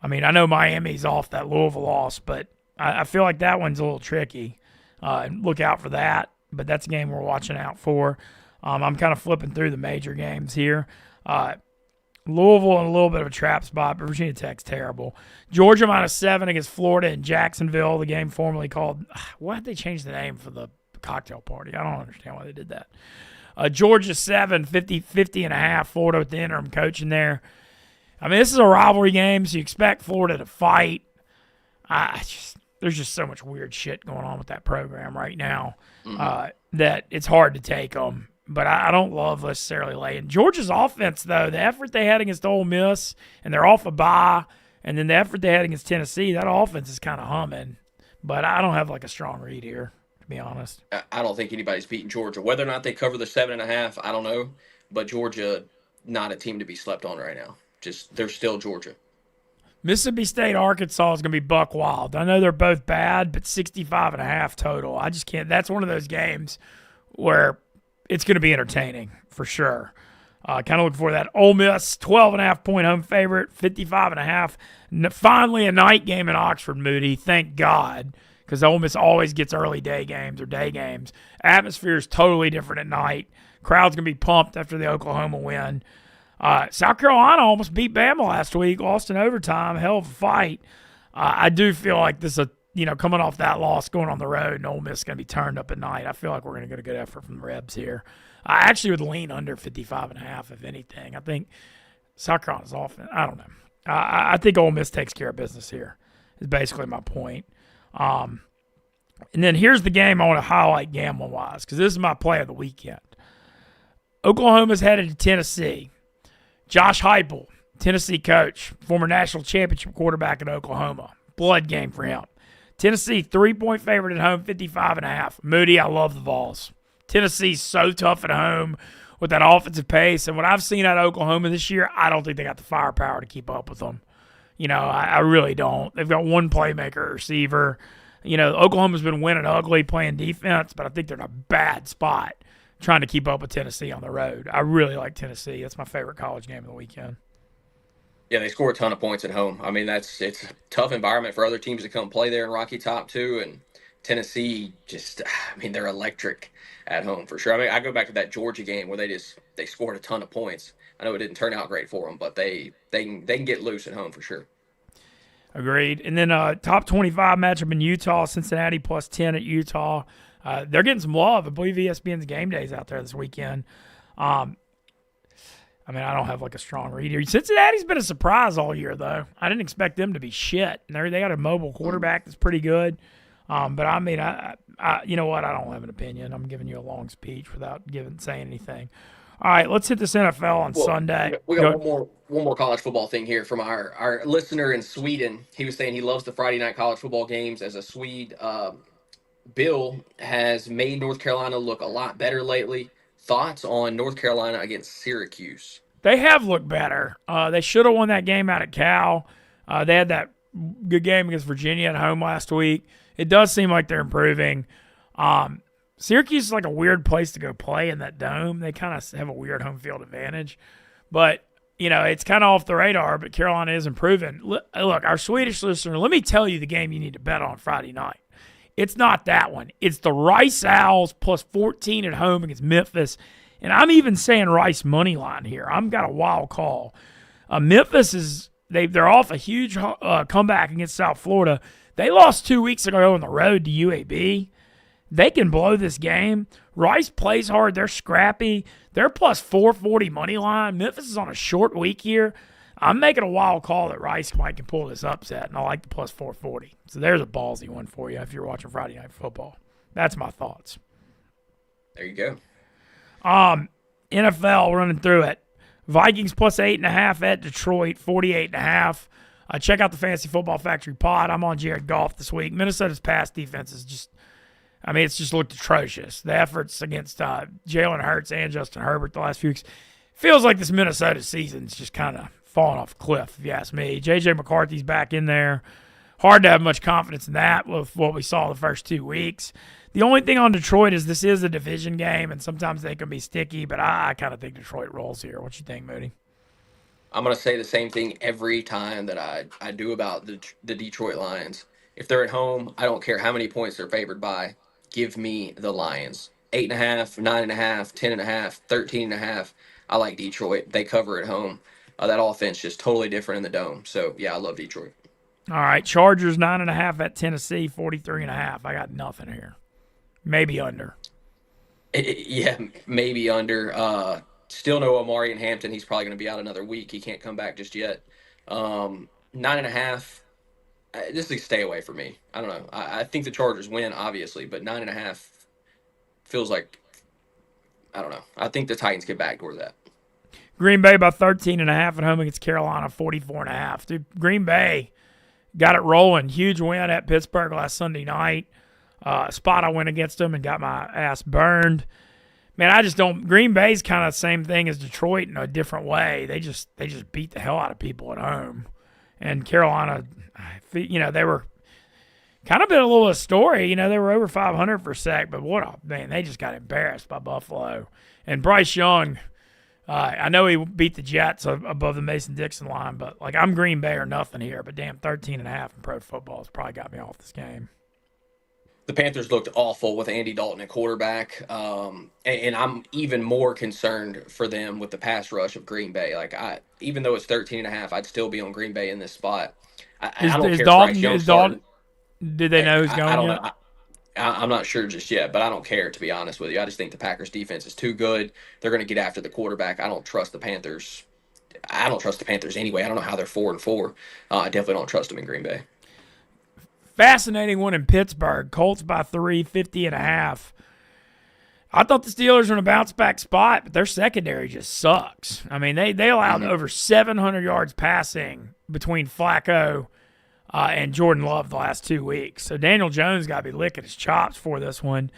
I mean, I know Miami's off that Louisville loss, but I feel like that one's a little tricky. Look out for that. But that's a game we're watching out for. I'm kind of flipping through the major games here. Louisville in a little bit of a trap spot, but Virginia Tech's terrible. Georgia -7 against Florida in Jacksonville, the game formerly called – why did they change the name for the cocktail party? I don't understand why they did that. Georgia 7, 50.5, Florida with the interim coach in there. I mean, this is a rivalry game, so you expect Florida to fight. There's just so much weird shit going on with that program right now that it's hard to take them. But I don't love necessarily laying. Georgia's offense, though, the effort they had against Ole Miss, and they're off a bye, and then the effort they had against Tennessee, that offense is kind of humming. But I don't have like a strong read here, to be honest. I don't think anybody's beating Georgia. Whether or not they cover the 7.5, I don't know. But Georgia, not a team to be slept on right now. They're still Georgia. Mississippi State, Arkansas is going to be buck wild. I know they're both bad, but 65.5 total. I just can't. That's one of those games where it's going to be entertaining for sure. Kind of looking for that. Ole Miss, 12.5-point home favorite, 55.5. Finally, a night game in Oxford, Moody. Thank God, because Ole Miss always gets early day games or day games. Atmosphere is totally different at night. Crowd's going to be pumped after the Oklahoma win. South Carolina almost beat Bama last week, lost in overtime. Hell of a fight. I do feel like this is coming off that loss, going on the road, and Ole Miss is going to be turned up at night. I feel like we're going to get a good effort from the Rebs here. I actually would lean under 55.5 if anything. I think South Carolina's offense. I don't know. I think Ole Miss takes care of business here. Is basically my point. And then here's the game I want to highlight gambling wise, because this is my play of the weekend. Oklahoma's headed to Tennessee. Josh Heupel, Tennessee coach, former national championship quarterback at Oklahoma. Blood game for him. Tennessee 3-point favorite at home, 55.5. Moody, I love the Vols. Tennessee's so tough at home with that offensive pace. And what I've seen out of Oklahoma this year, I don't think they got the firepower to keep up with them. I really don't. They've got one playmaker receiver. Oklahoma's been winning ugly playing defense, but I think they're in a bad spot trying to keep up with Tennessee on the road. I really like Tennessee. That's my favorite college game of the weekend. Yeah, they score a ton of points at home. I mean, it's a tough environment for other teams to come play there in Rocky Top too. And Tennessee they're electric at home for sure. I mean, I go back to that Georgia game where they scored a ton of points. I know it didn't turn out great for them, but they can get loose at home for sure. Agreed. And then top 25 matchup in Utah, Cincinnati plus 10 at Utah. They're getting some love. I believe ESPN's Game Day's out there this weekend. I don't have like a strong read here. Cincinnati's been a surprise all year, though. I didn't expect them to be shit. They got a mobile quarterback that's pretty good. But I you know what? I don't have an opinion. I'm giving you a long speech without saying anything. All right, let's hit this NFL on Sunday. We got one more college football thing here from our listener in Sweden. He was saying he loves the Friday night college football games. As a Swede, Bill has made North Carolina look a lot better lately. Thoughts on North Carolina against Syracuse? They have looked better. They should have won that game out at Cal. They had that good game against Virginia at home last week. It does seem like they're improving. Syracuse is like a weird place to go play in that dome. They kind of have a weird home field advantage. But, it's kind of off the radar, but Carolina is improving. Look, our Swedish listener, let me tell you the game you need to bet on Friday night. It's not that one. It's the Rice Owls plus 14 at home against Memphis. And I'm even saying Rice money line here. I've got a wild call. Memphis they're off a huge comeback against South Florida. They lost 2 weeks ago on the road to UAB. They can blow this game. Rice plays hard. They're scrappy. They're plus 440 money line. Memphis is on a short week here. I'm making a wild call that Rice might can pull this upset, and I like the plus 440. So there's a ballsy one for you if you're watching Friday Night Football. That's my thoughts. There you go. NFL, running through it. Vikings plus 8.5 at Detroit, 48.5. Check out the Fantasy Football Factory pod. I'm on Jared Goff this week. Minnesota's pass defense is it's just looked atrocious. The efforts against Jalen Hurts and Justin Herbert the last few weeks feels like this Minnesota season's just kind of falling off a cliff, if you ask me. J.J. McCarthy's back in there. Hard to have much confidence in that with what we saw the first 2 weeks. The only thing on Detroit is this is a division game, and sometimes they can be sticky, but I kind of think Detroit rolls here. What you think, Moody? I'm going to say the same thing every time that I do about the Detroit Lions. If they're at home, I don't care how many points they're favored by. Give me the Lions. 8.5, 9.5, 10.5, 13.5. I like Detroit. They cover at home. That offense just totally different in the dome. So, yeah, I love Detroit. All right, Chargers 9.5 at Tennessee, 43.5. I got nothing here. Maybe under. Yeah, maybe under. Still no Omari in Hampton. He's probably going to be out another week. He can't come back just yet. 9.5. This is a stay away for me. I don't know. I think the Chargers win, obviously, but 9.5 feels like, I don't know. I think the Titans get back toward that. Green Bay by 13.5 at home against Carolina, 44.5. Dude, Green Bay got it rolling. Huge win at Pittsburgh last Sunday night. Spot I went against them and got my ass burned. Man, I just don't. Green Bay's kind of the same thing as Detroit in a different way. They just beat the hell out of people at home. And Carolina, they were kind of been a little story. They were over 500 for a sec, but they just got embarrassed by Buffalo. And Bryce Young, I know he beat the Jets above the Mason-Dixon line, but, like, I'm Green Bay or nothing here. But, damn, 13.5 in pro football has probably got me off this game. The Panthers looked awful with Andy Dalton at quarterback, and I'm even more concerned for them with the pass rush of Green Bay. Like, even though it's 13.5, I'd still be on Green Bay in this spot. I don't care. Bryce Young starting. Did they know who's going I don't yet? know. I'm not sure just yet, but I don't care, to be honest with you. I just think the Packers defense is too good. They're going to get after the quarterback. I don't trust the Panthers. I don't trust the Panthers anyway. I don't know how they're 4-4. I definitely don't trust them in Green Bay. Fascinating one in Pittsburgh. Colts by 3, 50.5. I thought the Steelers were in a bounce back spot, but their secondary just sucks. I mean, they allowed over 700 yards passing between Flacco and Jordan Love the last 2 weeks. So Daniel Jones got to be licking his chops for this one.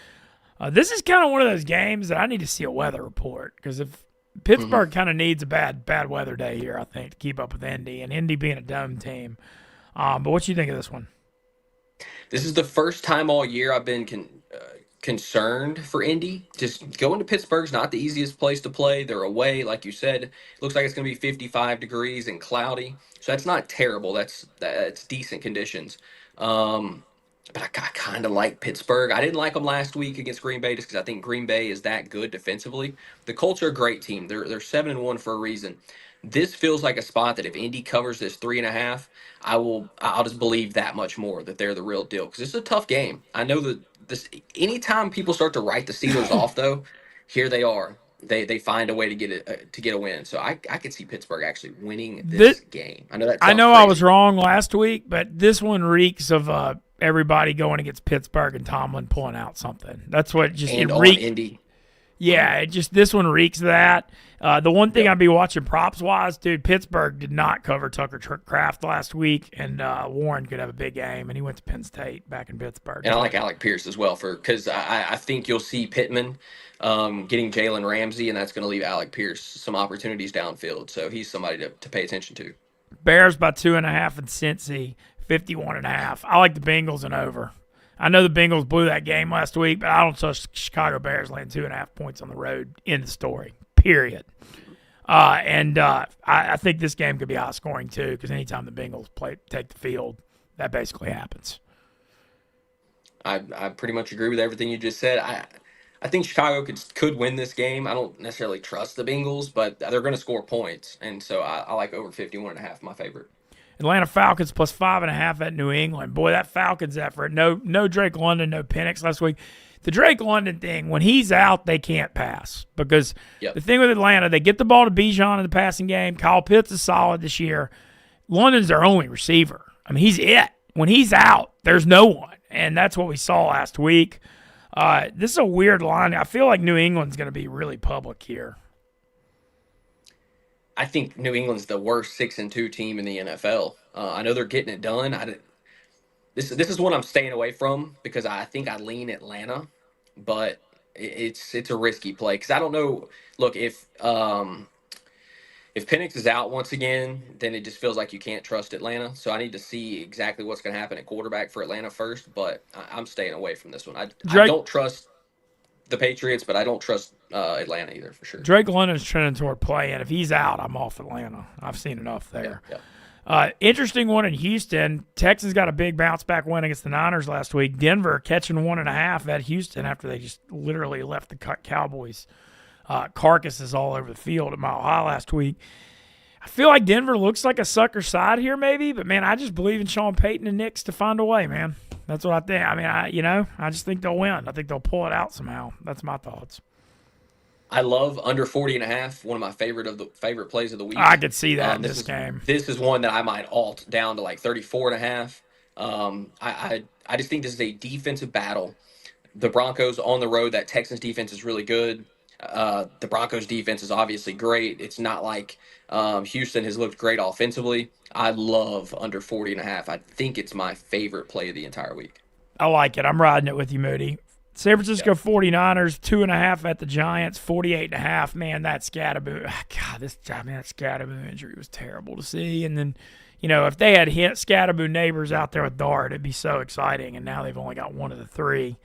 This is kind of one of those games that I need to see a weather report, because if Pittsburgh kind of needs a bad weather day here, I think, to keep up with Indy, and Indy being a dome team. But what do you think of this one? This is the first time all year I've been concerned for Indy. Just going to Pittsburgh's not the easiest place to play. They're away, like you said. It looks like it's going to be 55 degrees and cloudy, so that's not terrible. That's decent conditions. But I kind of like Pittsburgh. I didn't like them last week against Green Bay just because I think Green Bay is that good defensively. The Colts are a great team. They're 7-1 for a reason. This feels like a spot that if Indy covers this 3.5, I'll just believe that much more that they're the real deal, because it's a tough game. I know that this anytime people start to write the Steelers off, though, here they are. They find a way to get a win. So I could see Pittsburgh actually winning this game. I know that. I know I was wrong last week, but this one reeks of everybody going against Pittsburgh and Tomlin pulling out something. That's what just and it on reeks. Indy. Yeah, this one reeks of that. The one thing I'd be watching props wise, dude, Pittsburgh did not cover Tucker Kraft last week, and Warren could have a big game, and he went to Penn State back in Pittsburgh. And I like Alec Pierce as well because I think you'll see Pittman getting Jalen Ramsey, and that's going to leave Alec Pierce some opportunities downfield. So he's somebody to pay attention to. Bears by 2.5 and Cincy, 51.5. I like the Bengals and over. I know the Bengals blew that game last week, but I don't trust Chicago Bears laying 2.5 points on the road. End of story. Period. I think this game could be high scoring too, because anytime the Bengals take the field, that basically happens. I pretty much agree with everything you just said. I think Chicago could win this game. I don't necessarily trust the Bengals, but they're going to score points, and so I like over 51.5, my favorite. Atlanta Falcons plus 5.5 at New England. Boy, that Falcons effort. No Drake London, no Penix last week. The Drake London thing, when he's out, they can't pass. Because the thing with Atlanta, they get the ball to Bijan in the passing game. Kyle Pitts is solid this year. London's their only receiver. I mean, he's it. When he's out, there's no one. And that's what we saw last week. This is a weird line. I feel like New England's going to be really public here. I think New England's the worst 6-2 team in the NFL. I know they're getting it done. This is one I'm staying away from because I think I lean Atlanta, but it's a risky play because I don't know. Look, if Penix is out once again, then it just feels like you can't trust Atlanta. So I need to see exactly what's going to happen at quarterback for Atlanta first. But I'm staying away from this one. I don't trust the Patriots, but I don't trust Atlanta either for sure. Drake London's trending toward play, and if he's out, I'm off Atlanta. I've seen enough there. Yeah. Interesting one in Houston. Texans got a big bounce back win against the Niners last week. Denver catching 1.5 at Houston after they just literally left the Cowboys carcasses all over the field at Mile High last week. I feel like Denver looks like a sucker side here maybe, but man, I just believe in Sean Payton and Knicks to find a way, man. That's what I think. I mean, I just think they'll win. I think they'll pull it out somehow. That's my thoughts. I love under 40.5. One of my favorite plays of the week. I could see that in this game. This is one that I might alt down to like 34.5. I just think this is a defensive battle. The Broncos on the road. That Texans defense is really good. The Broncos defense is obviously great. It's not like Houston has looked great offensively. I love under 40.5. I think it's my favorite play of the entire week. I like it. I'm riding it with you, Moody. San Francisco 49ers, 2.5 at the Giants, 48.5. Man, that Scatterboo. God, that Scatterboo injury was terrible to see. And then, if they had Scatterboo neighbors out there with Dart, it'd be so exciting. And now they've only got one of the three.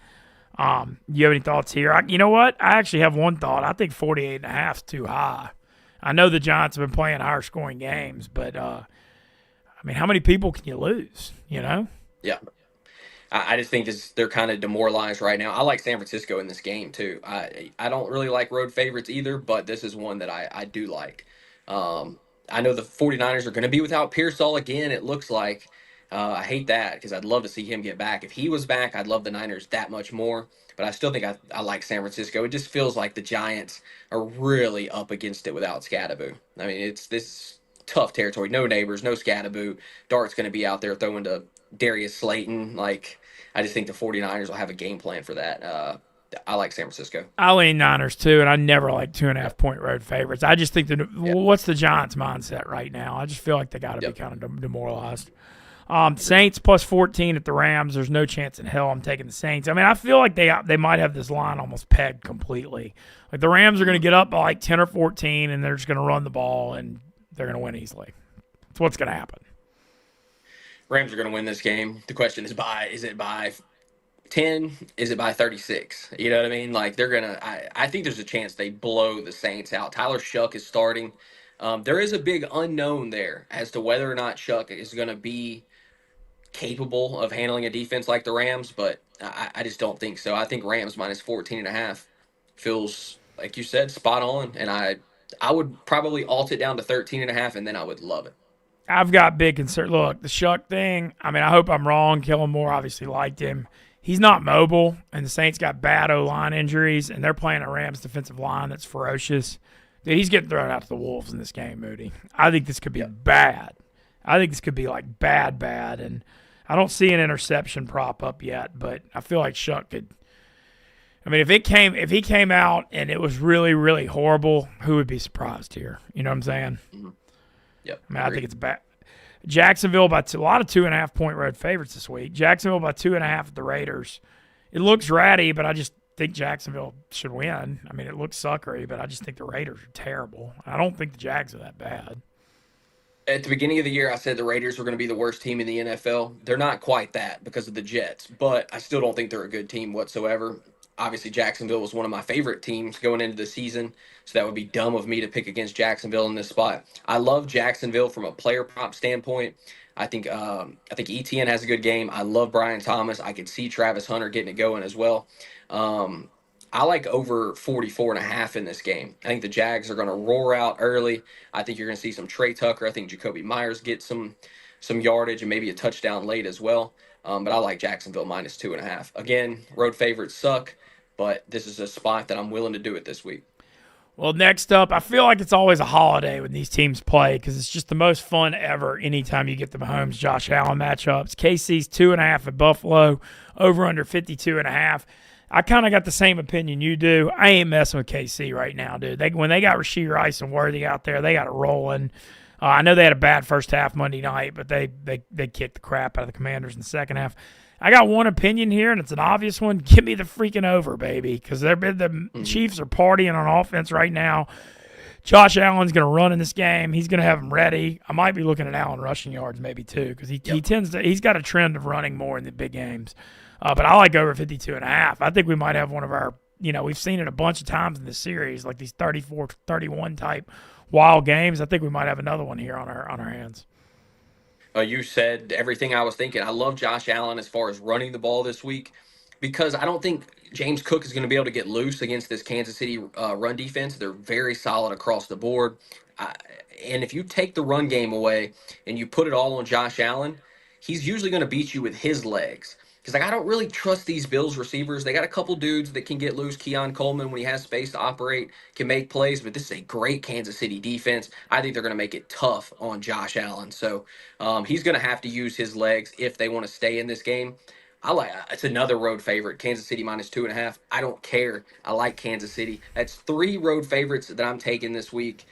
You have any thoughts here? You know what? I actually have one thought. I think 48.5 is too high. I know the Giants have been playing higher scoring games, but I mean, how many people can you lose? You know? Yeah. I just think they're kind of demoralized right now. I like San Francisco in this game too. I don't really like road favorites either, but this is one that I do like. Um, I know the 49ers are going to be without Pearsall again, it looks like. I hate that because I'd love to see him get back. If he was back, I'd love the Niners that much more. But I still think I like San Francisco. It just feels like the Giants are really up against it without Scadaboo. I mean, it's this tough territory. No neighbors, no Scadaboo. Dart's going to be out there throwing to Darius Slayton. Like, I just think the 49ers will have a game plan for that. I like San Francisco. I lean Niners too, and I never like 2.5-point road favorites. I just think what's the Giants' mindset right now? I just feel like they got to be kind of demoralized. Saints plus 14 at the Rams. There's no chance in hell I'm taking the Saints. I mean, I feel like they might have this line almost pegged completely. Like the Rams are going to get up by like 10 or 14, and they're just going to run the ball, and they're going to win easily. That's what's going to happen. Rams are going to win this game. The question is it by 10? Is it by 36? You know what I mean? Like they're going to I think there's a chance they blow the Saints out. Tyler Shuck is starting. There is a big unknown there as to whether or not Shuck is going to be capable of handling a defense like the Rams, but I just don't think so. I think Rams minus 14.5 feels, like you said, spot on, and I would probably alt it down to 13.5, and then I would love it. I've got big concern. Look, the Shuck thing, I mean, I hope I'm wrong. Kellen Moore obviously liked him. He's not mobile, and the Saints got bad O-line injuries, and they're playing a Rams defensive line that's ferocious. Dude, he's getting thrown out to the Wolves in this game, Moody. I think this could be bad. I think this could be like bad, and I don't see an interception prop up yet, but I feel like Shuck could. I mean, if he came out and it was really, really horrible, who would be surprised here? You know what I'm saying? Mm-hmm. Yep. I mean, I think it's bad. Jacksonville by a lot of 2.5-point road favorites this week. Jacksonville by 2.5 at the Raiders. It looks ratty, but I just think Jacksonville should win. I mean, it looks suckery, but I just think the Raiders are terrible. I don't think the Jags are that bad. At the beginning of the year, I said the Raiders were going to be the worst team in the NFL. They're not quite that because of the Jets, but I still don't think they're a good team whatsoever. Obviously, Jacksonville was one of my favorite teams going into the season, so that would be dumb of me to pick against Jacksonville in this spot. I love Jacksonville from a player prop standpoint. I think ETN has a good game. I love Brian Thomas. I could see Travis Hunter getting it going as well. I like over 44.5 in this game. I think the Jags are going to roar out early. I think you're going to see some Trey Tucker. I think Jacoby Myers get some yardage and maybe a touchdown late as well. But I like Jacksonville minus 2.5. Again, road favorites suck, but this is a spot that I'm willing to do it this week. Well, next up, I feel like it's always a holiday when these teams play because it's just the most fun ever anytime you get the Mahomes-Josh Allen matchups. KC's 2.5 at Buffalo, over under 52.5. I kind of got the same opinion you do. I ain't messing with KC right now, dude. When they got Rashee Rice and Worthy out there, they got it rolling. I know they had a bad first half Monday night, but they kicked the crap out of the Commanders in the second half. I got one opinion here, and it's an obvious one. Give me the freaking over, baby, because the Chiefs are partying on offense right now. Josh Allen's going to run in this game. He's going to have them ready. I might be looking at Allen rushing yards maybe too because he's got a trend of running more in the big games. But I like over 52.5. I think we might have one of our, we've seen it a bunch of times in this series, like these 34-31 type wild games. I think we might have another one here on our hands. You said everything I was thinking. I love Josh Allen as far as running the ball this week because I don't think James Cook is going to be able to get loose against this Kansas City run defense. They're very solid across the board. And if you take the run game away and you put it all on Josh Allen, he's usually going to beat you with his legs. Because I don't really trust these Bills receivers. They got a couple dudes that can get loose. Keon Coleman, when he has space to operate, can make plays. But this is a great Kansas City defense. I think they're going to make it tough on Josh Allen. So he's going to have to use his legs if they want to stay in this game. It's another road favorite. Kansas City minus 2.5. I don't care. I like Kansas City. That's 3 road favorites that I'm taking this week.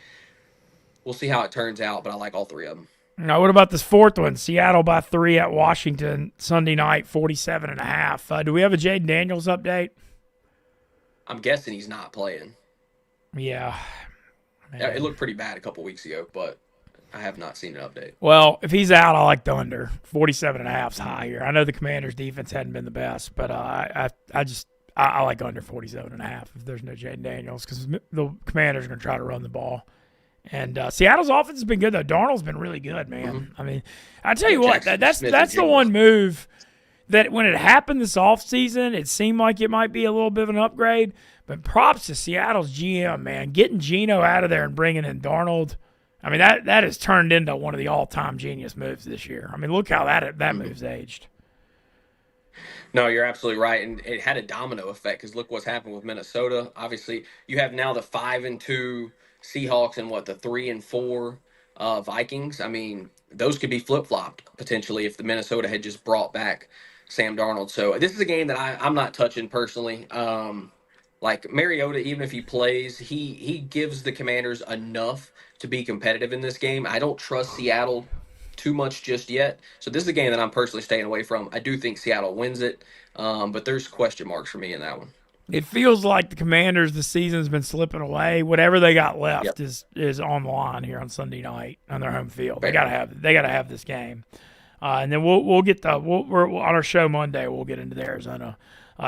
We'll see how it turns out, but I like all 3 of them. Now, what about this fourth one? Seattle by 3 at Washington Sunday night, 47.5. Do we have a Jaden Daniels update? I'm guessing he's not playing. Yeah. Man. It looked pretty bad a couple weeks ago, but I have not seen an update. Well, if he's out, I like the under. 47.5 is high here. I know the Commanders' defense hadn't been the best, but I like under 47.5 if there's no Jaden Daniels because the Commanders are going to try to run the ball. And Seattle's offense has been good, though. Darnold's been really good, man. Mm-hmm. I mean, I tell you what, Jackson that's Smith that's and the Jigba. one move that when it happened this offseason, it seemed like it might be a little bit of an upgrade. But props to Seattle's GM, man. Getting Geno out of there and bringing in Darnold. I mean, that has turned into one of the all-time genius moves this year. I mean, look how that move's aged. No, you're absolutely right, and it had a domino effect because look what's happened with Minnesota. Obviously, you have now the 5-2 Seahawks and the 3-4 Vikings. I mean, those could be flip flopped potentially if the Minnesota had just brought back Sam Darnold. So this is a game that I'm not touching personally. Like Mariota, even if he plays, he gives the Commanders enough to be competitive in this game. I don't trust Seattle too much just yet. So this is a game that I'm personally staying away from. I do think Seattle wins it, but there's question marks for me in that one. It feels like the Commanders, the season's been slipping away. Whatever they got left Yep. is on the line here on Sunday night on their home field. Fair. They gotta have this game, and then we'll get we're on our show Monday. We'll get into the Arizona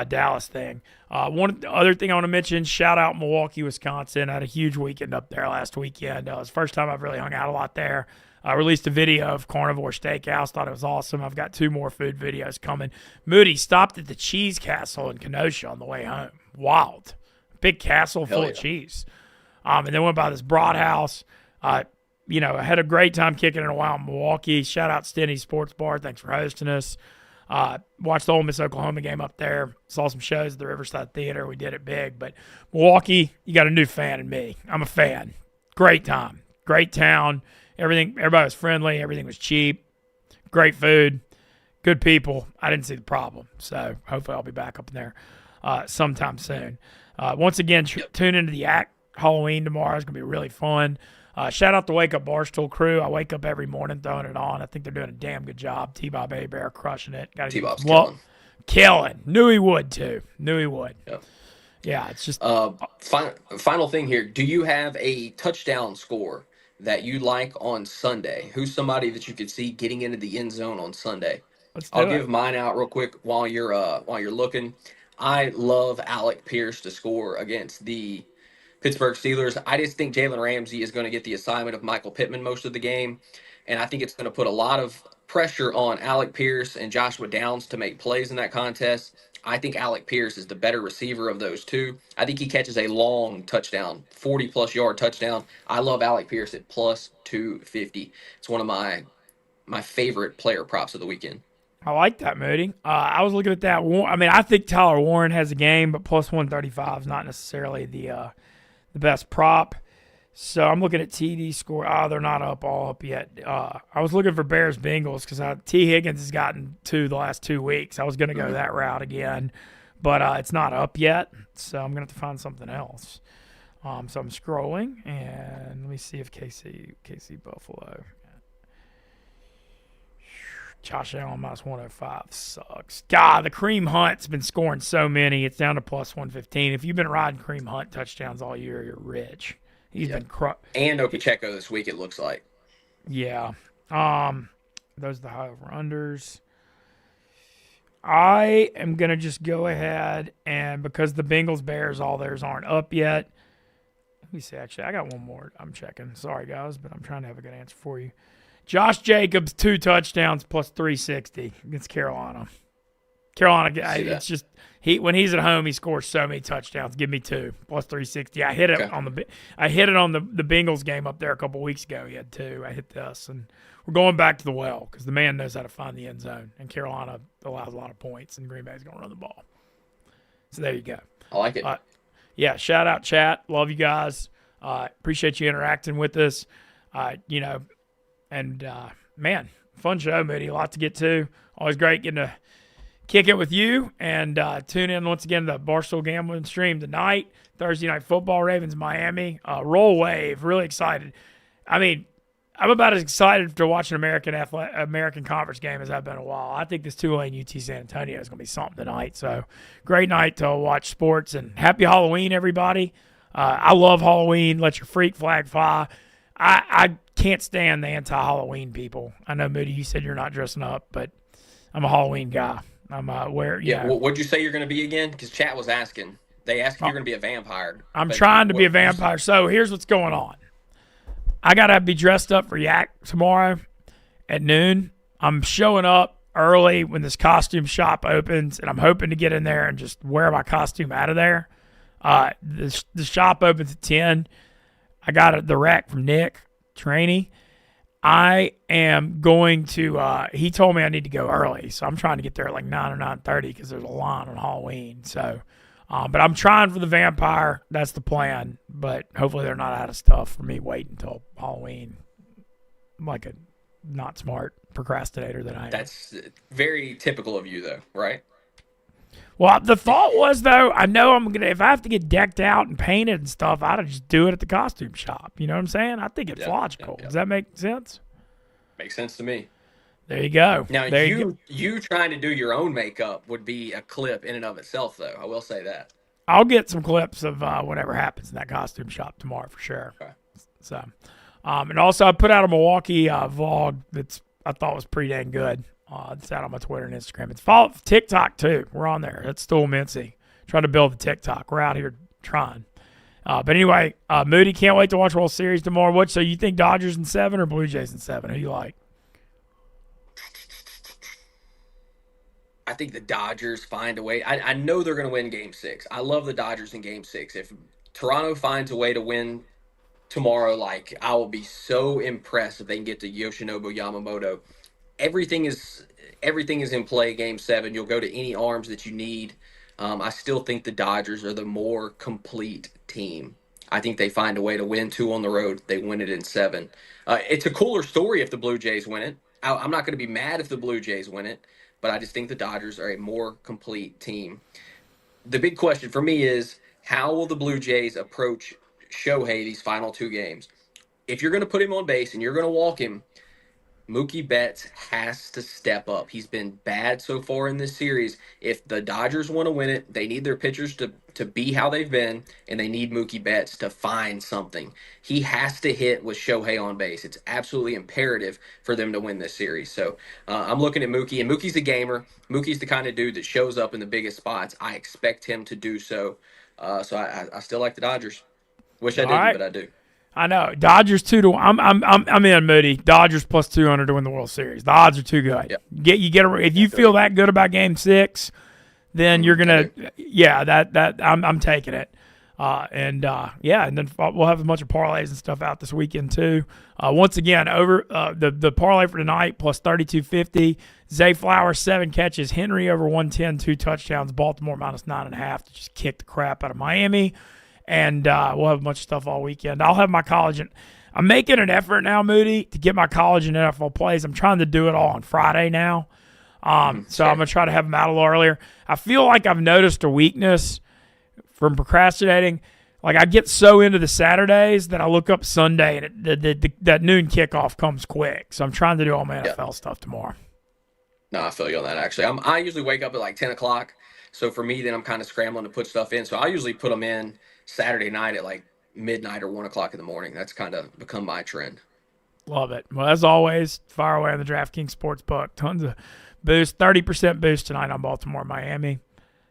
Dallas thing. One other thing I want to mention: shout out Milwaukee, Wisconsin. I had a huge weekend up there last weekend. It was the first time I've really hung out a lot there. I released a video of Carnivore Steakhouse. Thought it was awesome. I've got 2 more food videos coming. Moody stopped at the Cheese Castle in Kenosha on the way home. Wild. Big castle full of cheese. And then went by this broad house. I had a great time kicking it a while in Milwaukee. Shout out Stinny Sports Bar. Thanks for hosting us. Watched the Ole Miss Oklahoma game up there. Saw some shows at the Riverside Theater. We did it big. But Milwaukee, you got a new fan in me. I'm a fan. Great time. Great town. Everybody was friendly. Everything was cheap. Great food. Good people. I didn't see the problem. So hopefully I'll be back up in there sometime soon. Once again, tune into the Act Halloween tomorrow. It's going to be really fun. Shout out the Wake Up Barstool crew. I wake up every morning throwing it on. I think they're doing a damn good job. T-Bob A-Bear crushing it. T-Bob's killing. Killing. Knew he would, too. Knew he would. Yep. Yeah, it's just... Final thing here. Do you have a touchdown score that you like on Sunday? Who's somebody that you could see getting into the end zone on Sunday? I'll give mine out real quick while you're looking. I love Alec Pierce to score against the Pittsburgh Steelers. I just think Jalen Ramsey is going to get the assignment of Michael Pittman most of the game, and I think it's going to put a lot of pressure on Alec Pierce and Joshua Downs to make plays in that contest. I think Alec Pierce is the better receiver of those two. I think he catches a long touchdown, 40-plus yard touchdown. I love Alec Pierce at plus 250. It's one of my favorite player props of the weekend. I like that, Moody. I was looking at that. I mean, I think Tyler Warren has a game, but plus 135 is not necessarily the best prop. So I'm looking at TD score. They're not all up yet. I was looking for Bears Bengals because T Higgins has gotten 2 the last 2 weeks. I was going to go that route again, but it's not up yet. So I'm going to have to find something else. So I'm scrolling, and let me see if KC Buffalo. Josh Allen minus 105 sucks. God, the Kareem Hunt's been scoring so many. It's down to plus 115. If you've been riding Kareem Hunt touchdowns all year, you're rich. He's been and Pacheco this week, it looks like. Yeah. Those are the high over-unders. I am going to just go ahead and because the Bengals-Bears, all theirs aren't up yet. Let me see. Actually, I got one more I'm checking. Sorry, guys, but I'm trying to have a good answer for you. Josh Jacobs, 2 touchdowns plus 360 against Carolina. It's just when he's at home, he scores so many touchdowns. Give me 2 plus 360. I hit it on the Bengals game up there a couple weeks ago. He had 2. I hit this, and we're going back to the well because the man knows how to find the end zone, and Carolina allows a lot of points, and Green Bay's going to run the ball. So there you go. I like it. Yeah, shout out chat. Love you guys. Appreciate you interacting with us. Man, fun show, Moody. A lot to get to. Always great getting to kick it with you. And tune in once again to the Barstool Gambling stream tonight. Thursday Night Football, Ravens, Miami. Roll Wave. Really excited. I mean, I'm about as excited to watch an American Conference game as I've been in a while. I think this Tulane UT San Antonio is going to be something tonight. So great night to watch sports. And happy Halloween, everybody. I love Halloween. Let your freak flag fly. I can't stand the anti-Halloween people. I know, Moody, you said you're not dressing up, but I'm a Halloween guy. I'm what'd you say you're going to be again? Because chat was asking. They asked if you're going to be a vampire. I'm trying to be a vampire. So here's what's going on. I got to be dressed up for Yak tomorrow at noon. I'm showing up early when this costume shop opens, and I'm hoping to get in there and just wear my costume out of there. The shop opens at 10. I got the rack from Nick Trainee. I am going to, he told me I need to go early, so I'm trying to get there at like 9 or 9:30 because there's a line on Halloween. So, but I'm trying for the vampire. That's the plan, but hopefully they're not out of stuff for me waiting until Halloween. I'm like a not smart procrastinator that I am. That's very typical of you, though, right? Well, the thought was, though, I know I'm going to, if I have to get decked out and painted and stuff, I'd just do it at the costume shop. You know what I'm saying? I think it's logical. Does that make sense? Makes sense to me. There you go. Now, you trying to do your own makeup would be a clip in and of itself, though. I will say that. I'll get some clips of whatever happens in that costume shop tomorrow for sure. Okay. So, and also I put out a Milwaukee vlog that's I thought was pretty dang good. It's out on my Twitter and Instagram. It's follow TikTok too. We're on there. That's Stool Mintzy. Trying to build the TikTok. We're out here trying. But anyway, Moody, can't wait to watch World Series tomorrow. So you think Dodgers in 7 or Blue Jays in 7? Who do you like? I think the Dodgers find a way. I know they're going to win Game 6. I love the Dodgers in Game 6. If Toronto finds a way to win tomorrow, like, I will be so impressed if they can get to Yoshinobu Yamamoto. Everything is in play Game 7. You'll go to any arms that you need. I still think the Dodgers are the more complete team. I think they find a way to win 2 on the road. They win it in 7. It's a cooler story if the Blue Jays win it. I'm not going to be mad if the Blue Jays win it, but I just think the Dodgers are a more complete team. The big question for me is, how will the Blue Jays approach Shohei these final 2 games? If you're going to put him on base and you're going to walk him, Mookie Betts has to step up. He's been bad so far in this series. If the Dodgers want to win it, they need their pitchers to be how they've been, and they need Mookie Betts to find something. He has to hit with Shohei on base. It's absolutely imperative for them to win this series. So I'm looking at Mookie, and Mookie's a gamer. Mookie's the kind of dude that shows up in the biggest spots. I expect him to do so. So I still like the Dodgers. Wish I didn't, but I do. I know. Dodgers 2-1. I'm in, Moody. Dodgers plus 200 to win the World Series. The odds are too good. Yep. If you feel that good about Game 6, then you're gonna I'm taking it. And then we'll have a bunch of parlays and stuff out this weekend too. Once again, over the parlay for tonight plus 32.50. Zay Flowers 7 catches. Henry over 110, 2 touchdowns. Baltimore minus 9.5 to just kick the crap out of Miami. And we'll have a bunch of stuff all weekend. I'll have my college. I'm making an effort now, Moody, to get my college and NFL plays. I'm trying to do it all on Friday now. So I'm going to try to have them out a little earlier. I feel like I've noticed a weakness from procrastinating. Like, I get so into the Saturdays that I look up Sunday and that noon kickoff comes quick. So I'm trying to do all my NFL stuff tomorrow. No, I feel you on that, actually. I usually wake up at like 10 o'clock. So for me, then I'm kind of scrambling to put stuff in. So I usually put them in Saturday night at like midnight or 1 o'clock in the morning. That's kind of become my trend. Love it. Well, as always, fire away on the DraftKings Sportsbook. Tons of boost, 30% boost tonight on Baltimore, Miami.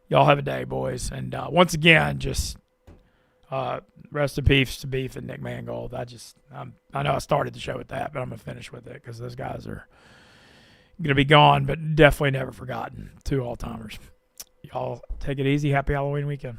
Y'all have a day, boys. And once again, just rest in peace to Beef and Nick Mangold. I know I started the show with that, but I'm going to finish with it because those guys are going to be gone, but definitely never forgotten. 2 all-timers. Y'all take it easy. Happy Halloween weekend.